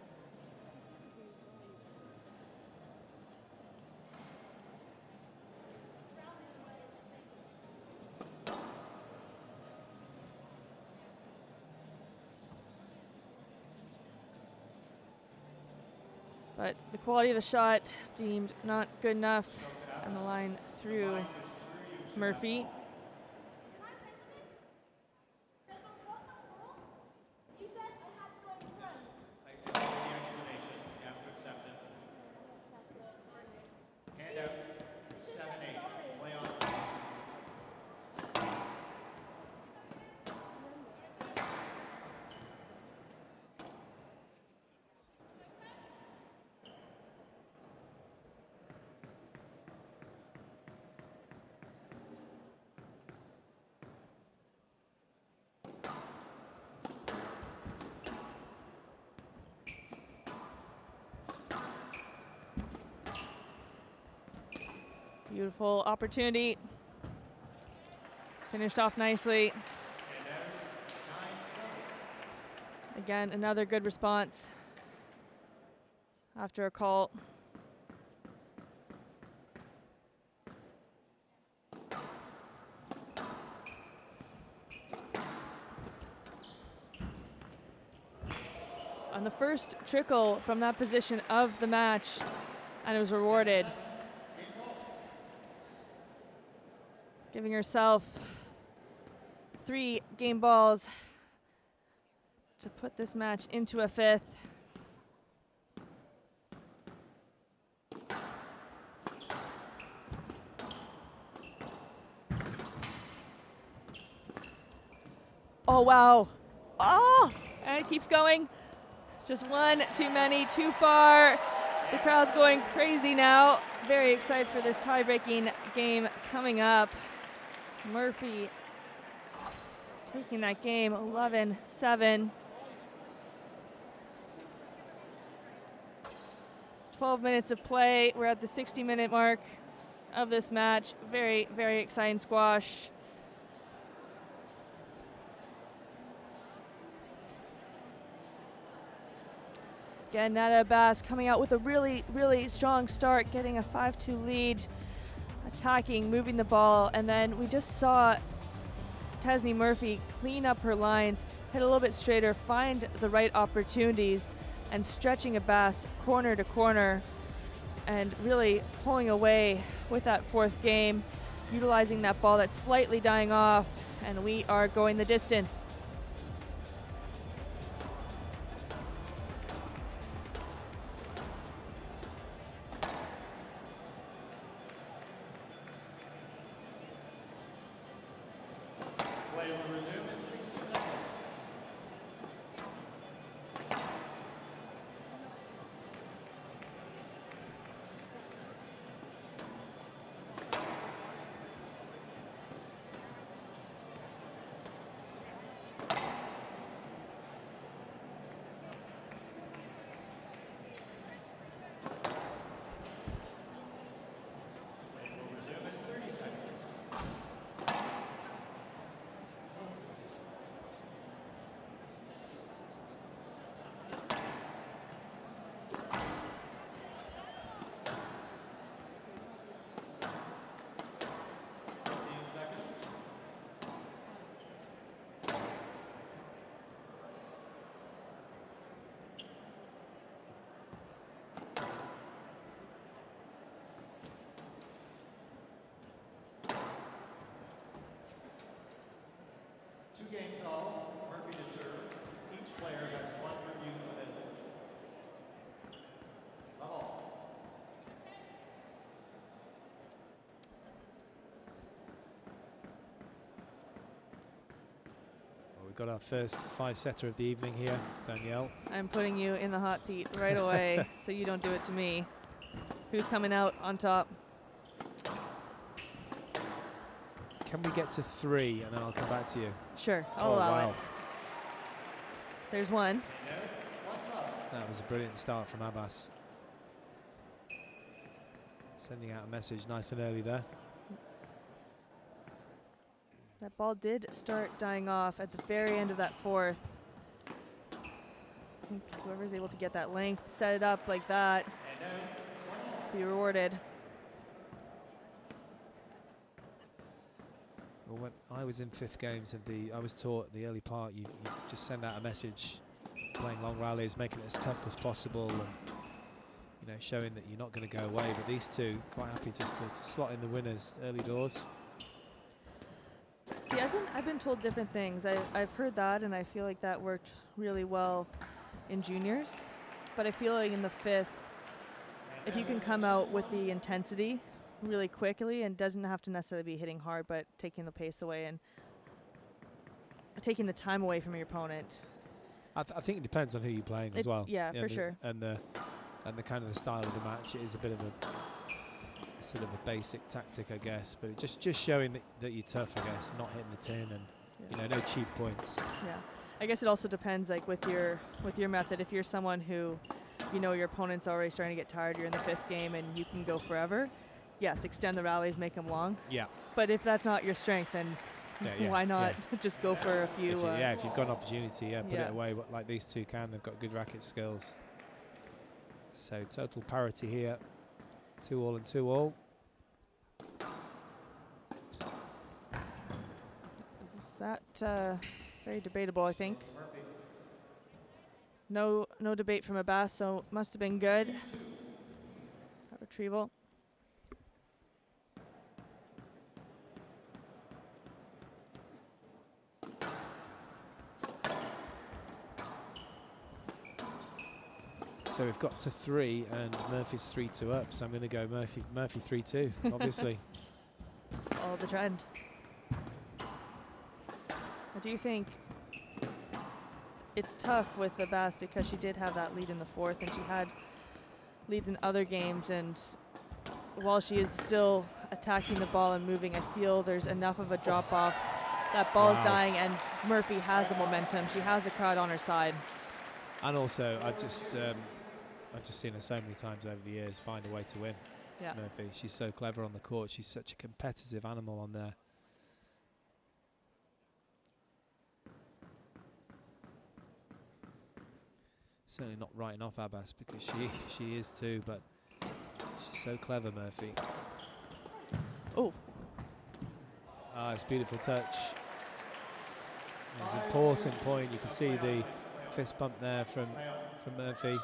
But the quality of the shot deemed not good enough, and the line through Murphy. You said I had to go in front. I give you the explanation. You have to accept it. Hand out 7-8. Play on. Beautiful opportunity. Finished off nicely. Hand out 9-7. Again, another good response after a call. On the first trickle from that position of the match, and it was rewarded. Giving herself 3 game balls to put this match into a 5th. Oh, wow. Oh, and it keeps going. Just one too many, too far. The crowd's going crazy now. Very excited for this tie-breaking game coming up. Murphy taking that game 11-7. 12 minutes of play. We're at the 60-minute mark of this match. Very, very exciting squash. Again, Abbas coming out with a really, really strong start, getting a 5-2 lead, attacking, moving the ball, and then we just saw Tesni Murphy clean up her lines, hit a little bit straighter, find the right opportunities, and stretching Abbas corner to corner, and really pulling away with that 4th game, utilizing that ball that's slightly dying off, and we are going the distance. Play will resume in 60 seconds. Play will resume in 30 seconds. games all. Murphy to serve. Each player has 1 review available. Level. Well, we've got our first 5-setter of the evening here, Danielle. I'm putting you in the hot seat right away so you don't do it to me. Who's coming out on top? Can we get to 3 and then I'll come back to you? Sure, I'll allow wow. it. There's one. That was a brilliant start from Abbas. Sending out a message nice and early there. That ball did start dying off at the very end of that fourth. I think whoever's able to get that length, set it up like that, be rewarded. Well, when I was in 5th games, and I was taught the early part, you just send out a message, playing long rallies, making it as tough as possible, and you know, showing that you're not going to go away. But these two quite happy just to slot in the winners early doors. See, I've been told different things. I've heard that, and I feel like that worked really well in juniors. But I feel like in the 5th, if you can come out with the intensity really quickly, and doesn't have to necessarily be hitting hard, but taking the pace away and taking the time away from your opponent. I think it depends on who you're playing as well. Yeah, for sure. And the kind of the style of the match. It is a bit of a sort of a basic tactic, I guess, but it just showing that you're tough, I guess, not hitting the tin, and you know, no cheap points. Yeah, I guess it also depends, like with your method. If you're someone who, you know, your opponent's already starting to get tired, you're in the 5th game and you can go forever. Yes, extend the rallies, make them long. Yeah. But if that's not your strength, then why not just go for a few? If you've got an opportunity, put it away. Like these two can, they've got good racket skills. So total parity here, 2-all and 2-all. Is that very debatable? I think. No debate from Abbas, so must have been good. That retrieval. So we've got to 3, and Murphy's 3-2 up. So I'm going to go Murphy 3-2, obviously. Just follow the trend. I do think it's tough with Abbas because she did have that lead in the 4th, and she had leads in other games. And while she is still attacking the ball and moving, I feel there's enough of a drop off. That ball is dying, and Murphy has the momentum. She has the crowd on her side. And also, I've just seen her so many times over the years find a way to win. Yeah. Murphy, she's so clever on the court. She's such a competitive animal on there. Certainly not writing off Abbas, because she is too, but she's so clever, Murphy. Oh. Ah, it's a beautiful touch. It's an important point. You can see the fist bump there from Murphy.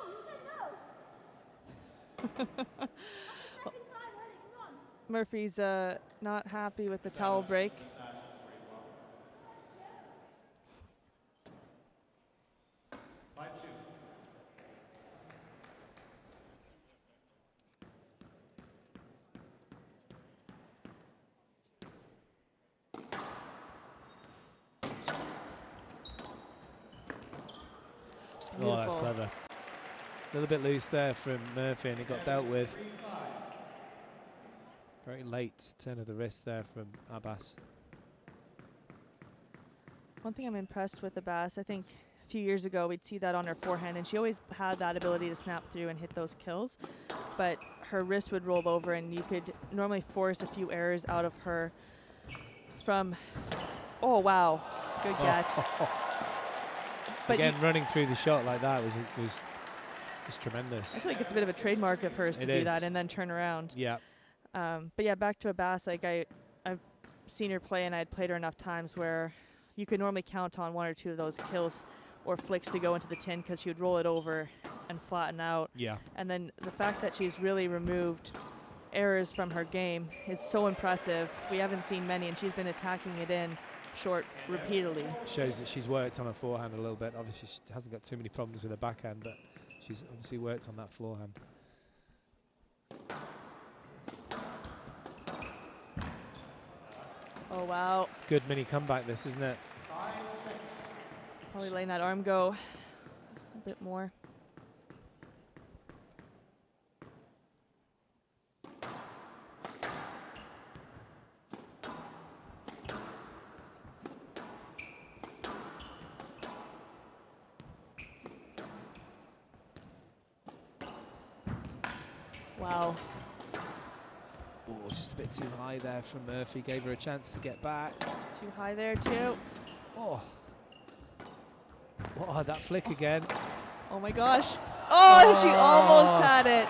Murphy's not happy with the towel break. Oh, that's clever. A little bit loose there from Murphy, and it got dealt with. Very late turn of the wrist there from Abbas. One thing I'm impressed with Abbas, I think a few years ago we'd see that on her forehand, and she always had that ability to snap through and hit those kills, but her wrist would roll over, and you could normally force a few errors out of her from, oh wow, good catch. But again, running through the shot like that was tremendous. I feel like it's a bit of a trademark of hers to do that and then turn around. Yeah. But yeah, back to Abbas, like I've seen her play, and I'd played her enough times where you could normally count on 1 or 2 of those kills or flicks to go into the tin, because she would roll it over and flatten out. Yeah. And then the fact that she's really removed errors from her game is so impressive. We haven't seen many, and she's been attacking it in short repeatedly. Shows that she's worked on her forehand a little bit. Obviously, she hasn't got too many problems with her backhand, but she's obviously worked on that forehand. Oh, wow. Good mini comeback this, isn't it? Probably letting that arm go a bit more. Wow. Oh, it's just a bit too high there from Murphy. Gave her a chance to get back. Too high there, too. Oh. Oh, that flick again. Oh, my gosh. Oh, she almost had it.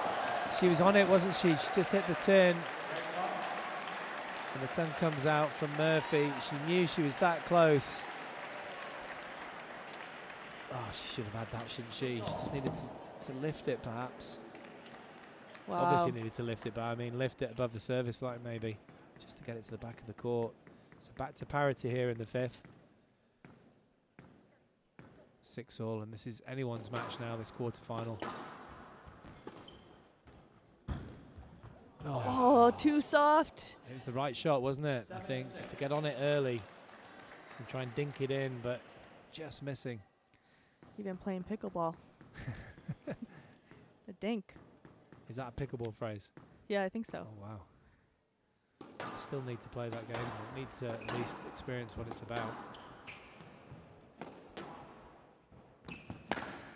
She was on it, wasn't she? She just hit the tin. And the ton comes out from Murphy. She knew she was that close. Oh, she should have had that, shouldn't she? She just needed to lift it, perhaps. Wow. Obviously needed to lift it, but I mean, lift it above the service line, maybe, just to get it to the back of the court. So back to parity here in the fifth. 6-all, and this is anyone's match now, this quarterfinal. Oh, too soft. It was the right shot, wasn't it? I think, just to get on it early and try and dink it in, but just missing. You've been playing pickleball. A dink. Is that a pickleball phrase? Yeah, I think so. Oh, wow. I still need to play that game. I need to at least experience what it's about.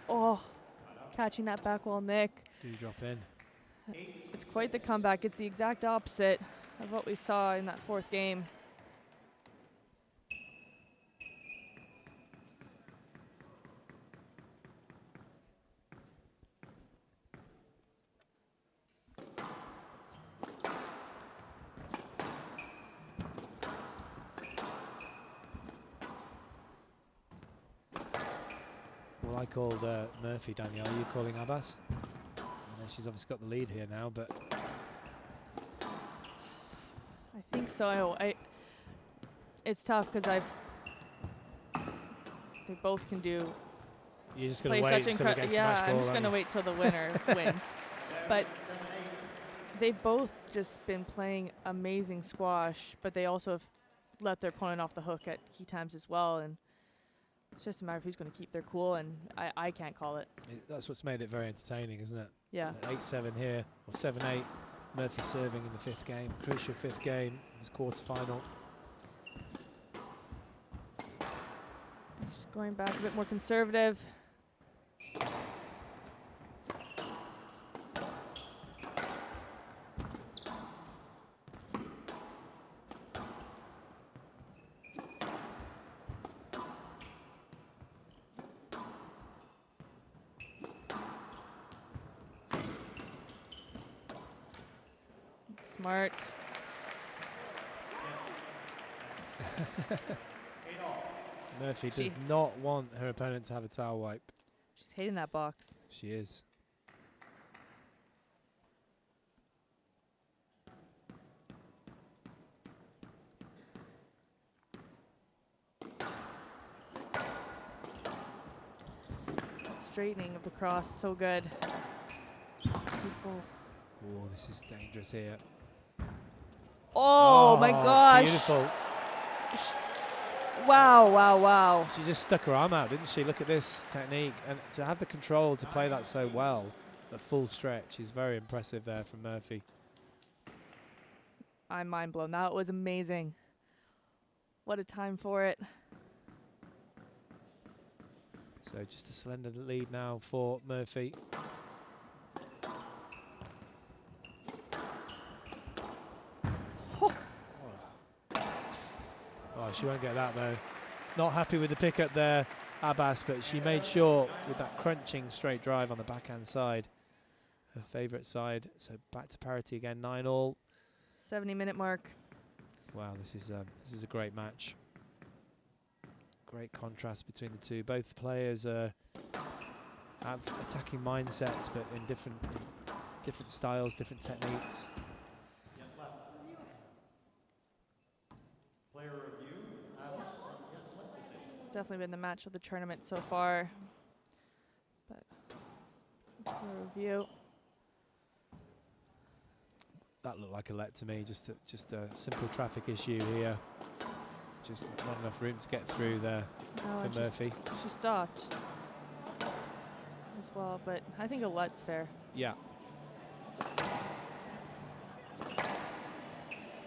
Oh, catching that back wall, Nick. Do drop in. It's quite the comeback. It's the exact opposite of what we saw in that fourth game. Well, I called Murphy, Danielle. Are you calling Abbas? I know she's obviously got the lead here now, but I think so. It's tough because they both can do. you're just going to Play wait such until it gets yeah, smashed I'm ball, just going to aren't wait till the winner wins. But they've both just been playing amazing squash, but they also have let their opponent off the hook at key times as well. And it's just a matter of who's going to keep their cool, and I can't call it. That's what's made it very entertaining, isn't it? Yeah. 8-7 here, or 7-8. Murphy serving in the fifth game, crucial fifth game, this quarterfinal. Just going back a bit more conservative. Smart. Murphy does not want her opponent to have a towel wipe. She's hating that box. She is. Straightening of the cross, so good. Beautiful. Oh, this is dangerous here. Oh my gosh. Beautiful. Wow, wow, wow. She just stuck her arm out, didn't she? Look at this technique. And to have the control to play that so well at full stretch is very impressive there from Murphy. I'm mind blown. That was amazing. What a time for it. So just a slender lead now for Murphy. Oh, she won't get that though. Not happy with the pickup there, Abbas, but she made sure with that crunching straight drive on the backhand side, her favourite side. So back to parity again, 9-all. 70-minute mark. Wow, this is a great match. Great contrast between the two. Both players have attacking mindsets, but in different styles, different techniques. Yes, left. Player review, Abbas. It's definitely been the match of the tournament so far. But for a review. That looked like a let to me, just a simple traffic issue here. Just not enough room to get through there Oh, for Murphy. She stopped as well, but I think a let's fair. Yeah.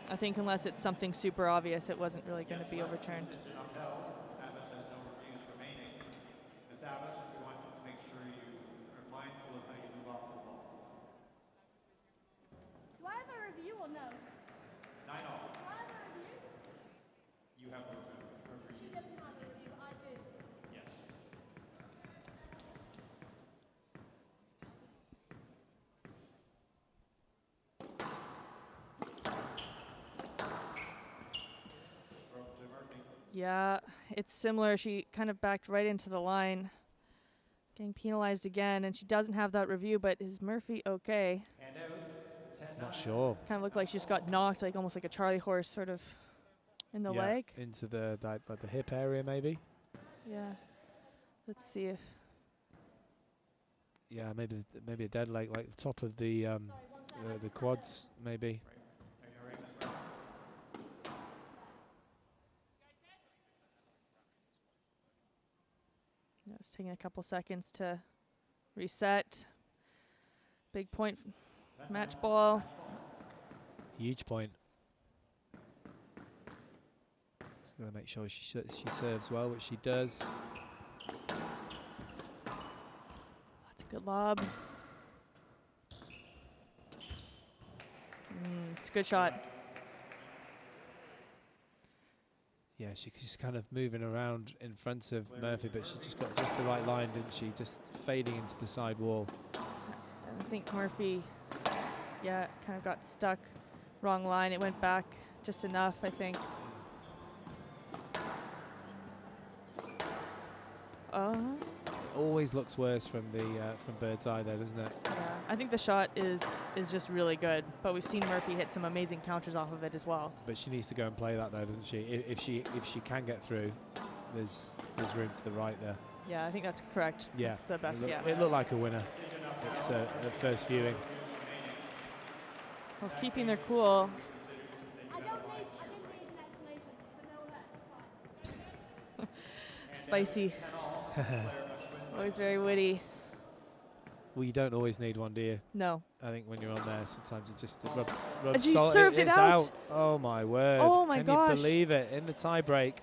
I think unless it's something super obvious, it wasn't really going to be overturned. Decision upheld. Abbas has no reviews remaining. Ms. Abbas, if you want to make sure you are mindful of how you move off the ball. Do I have a review or no? 9-all. Do I have a review? You have the She review. doesn't have a review, I do. Yes. Throw to Murphy. Yeah, it's similar. She kind of backed right into the line, getting penalized again, and she doesn't have that review, but is Murphy okay? Hand out. 10-9. Not sure. Kind of looked like she just got knocked, like almost like a Charlie horse sort of in the Yeah, leg. into the like the hip area maybe. Yeah. Let's see if Yeah, maybe a dead leg, like the top of the quads maybe. yeah, it's taking a couple seconds to reset. Big point, match ball. Huge point. Just gotta make sure she serves well, which she does. That's a good lob. It's a good shot. Yeah, she's kind of moving around in front of Murphy, but she just got just the right line, didn't she? Just fading into the side wall. And I think Murphy, yeah, kind of got stuck. Wrong line. It went back just enough, I think. It always looks worse from bird's eye there, doesn't it? Yeah, I think the shot is just really good, but we've seen Murphy hit some amazing counters off of it as well. But she needs to go and play that though, doesn't she? If she can get through, there's room to the right there. Yeah, I think that's correct. Yeah, That's the best. it looked like a winner at first viewing. Well, keeping their cool. I didn't need an explanation. It's a no let. Spicy. Always very witty. Well, you don't always need one, do you? No. I think when you're on there, sometimes it just rubs And she salt. served it It's out. Oh my word! Oh my Can gosh. you believe it? In the tie break,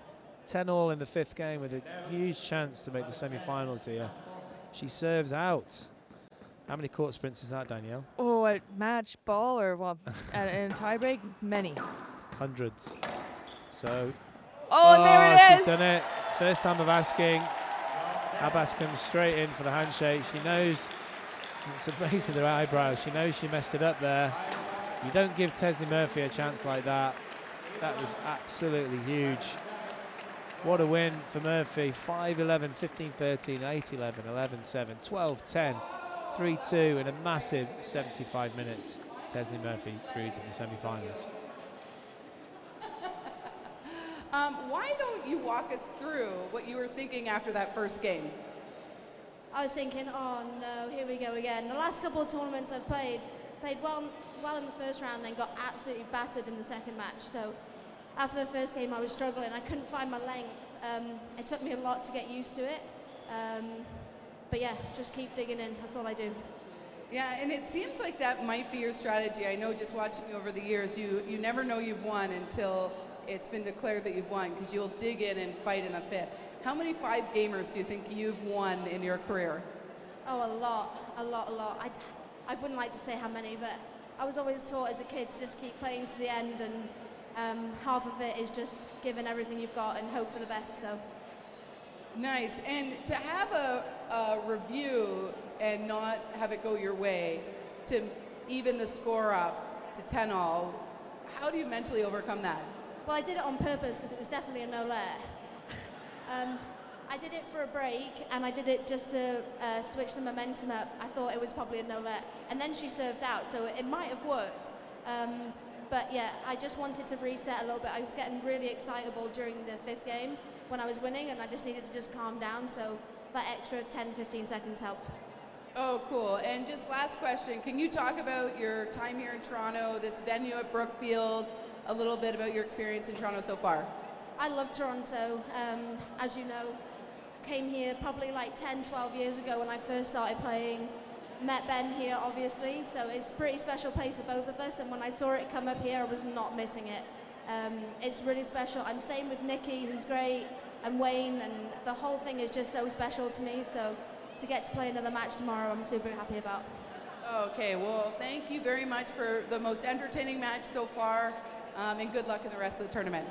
10-all in the 5th game with a huge chance to make the semi-finals here. She serves out. How many court sprints is that, Danielle? Oh, at match ball or well, in a tiebreak, many. Hundreds. So. Oh, and there it She's is. done it. First time of asking. Abbas comes straight in for the handshake. She knows. It's raising her eyebrows. She knows she messed it up there. You don't give Tesni Murphy a chance like that. That was absolutely huge. What a win for Murphy. 5-11, 15-13, 8-11, 11-7, 12-10, 3-2 in a massive 75 minutes. Tesni Murphy through to the semi-finals. Why don't you walk us through what you were thinking after that first game? I was thinking, oh no, here we go again. The last couple of tournaments I've played well in the first round, then got absolutely battered in the second match. So after the first game, I was struggling. I couldn't find my length. It took me a lot to get used to it. But yeah, just keep digging in. That's all I do. Yeah, and it seems like that might be your strategy. I know just watching you over the years, you never know you've won until it's been declared that you've won, because you'll dig in and fight in the 5th. How many 5-gamers do you think you've won in your career? Oh, a lot. I wouldn't like to say how many, but I was always taught as a kid to just keep playing to the end, and half of it is just giving everything you've got and hope for the best. So. Nice. And to have a review and not have it go your way, to even the score up to 10-all, how do you mentally overcome that? Well, I did it on purpose because it was definitely a no-let. I did it for a break, and I did it just to switch the momentum up. I thought it was probably a no-let, and then she served out, so it might have worked. But yeah, I just wanted to reset a little bit. I was getting really excitable during the 5th game when I was winning, and I just needed to just calm down, so that extra 10-15 seconds helped. Oh, cool. And just last question, can you talk about your time here in Toronto, this venue at Brookfield, a little bit about your experience in Toronto so far? I love Toronto. As you know, came here probably like 10-12 years ago when I first started playing. Met Ben here, obviously, so it's a pretty special place for both of us, and when I saw it come up here, I was not missing it. It's really special. I'm staying with Nikki, who's great, and Wayne, and the whole thing is just so special to me, so to get to play another match tomorrow, I'm super happy about. Okay, well, thank you very much for the most entertaining match so far, and good luck in the rest of the tournament.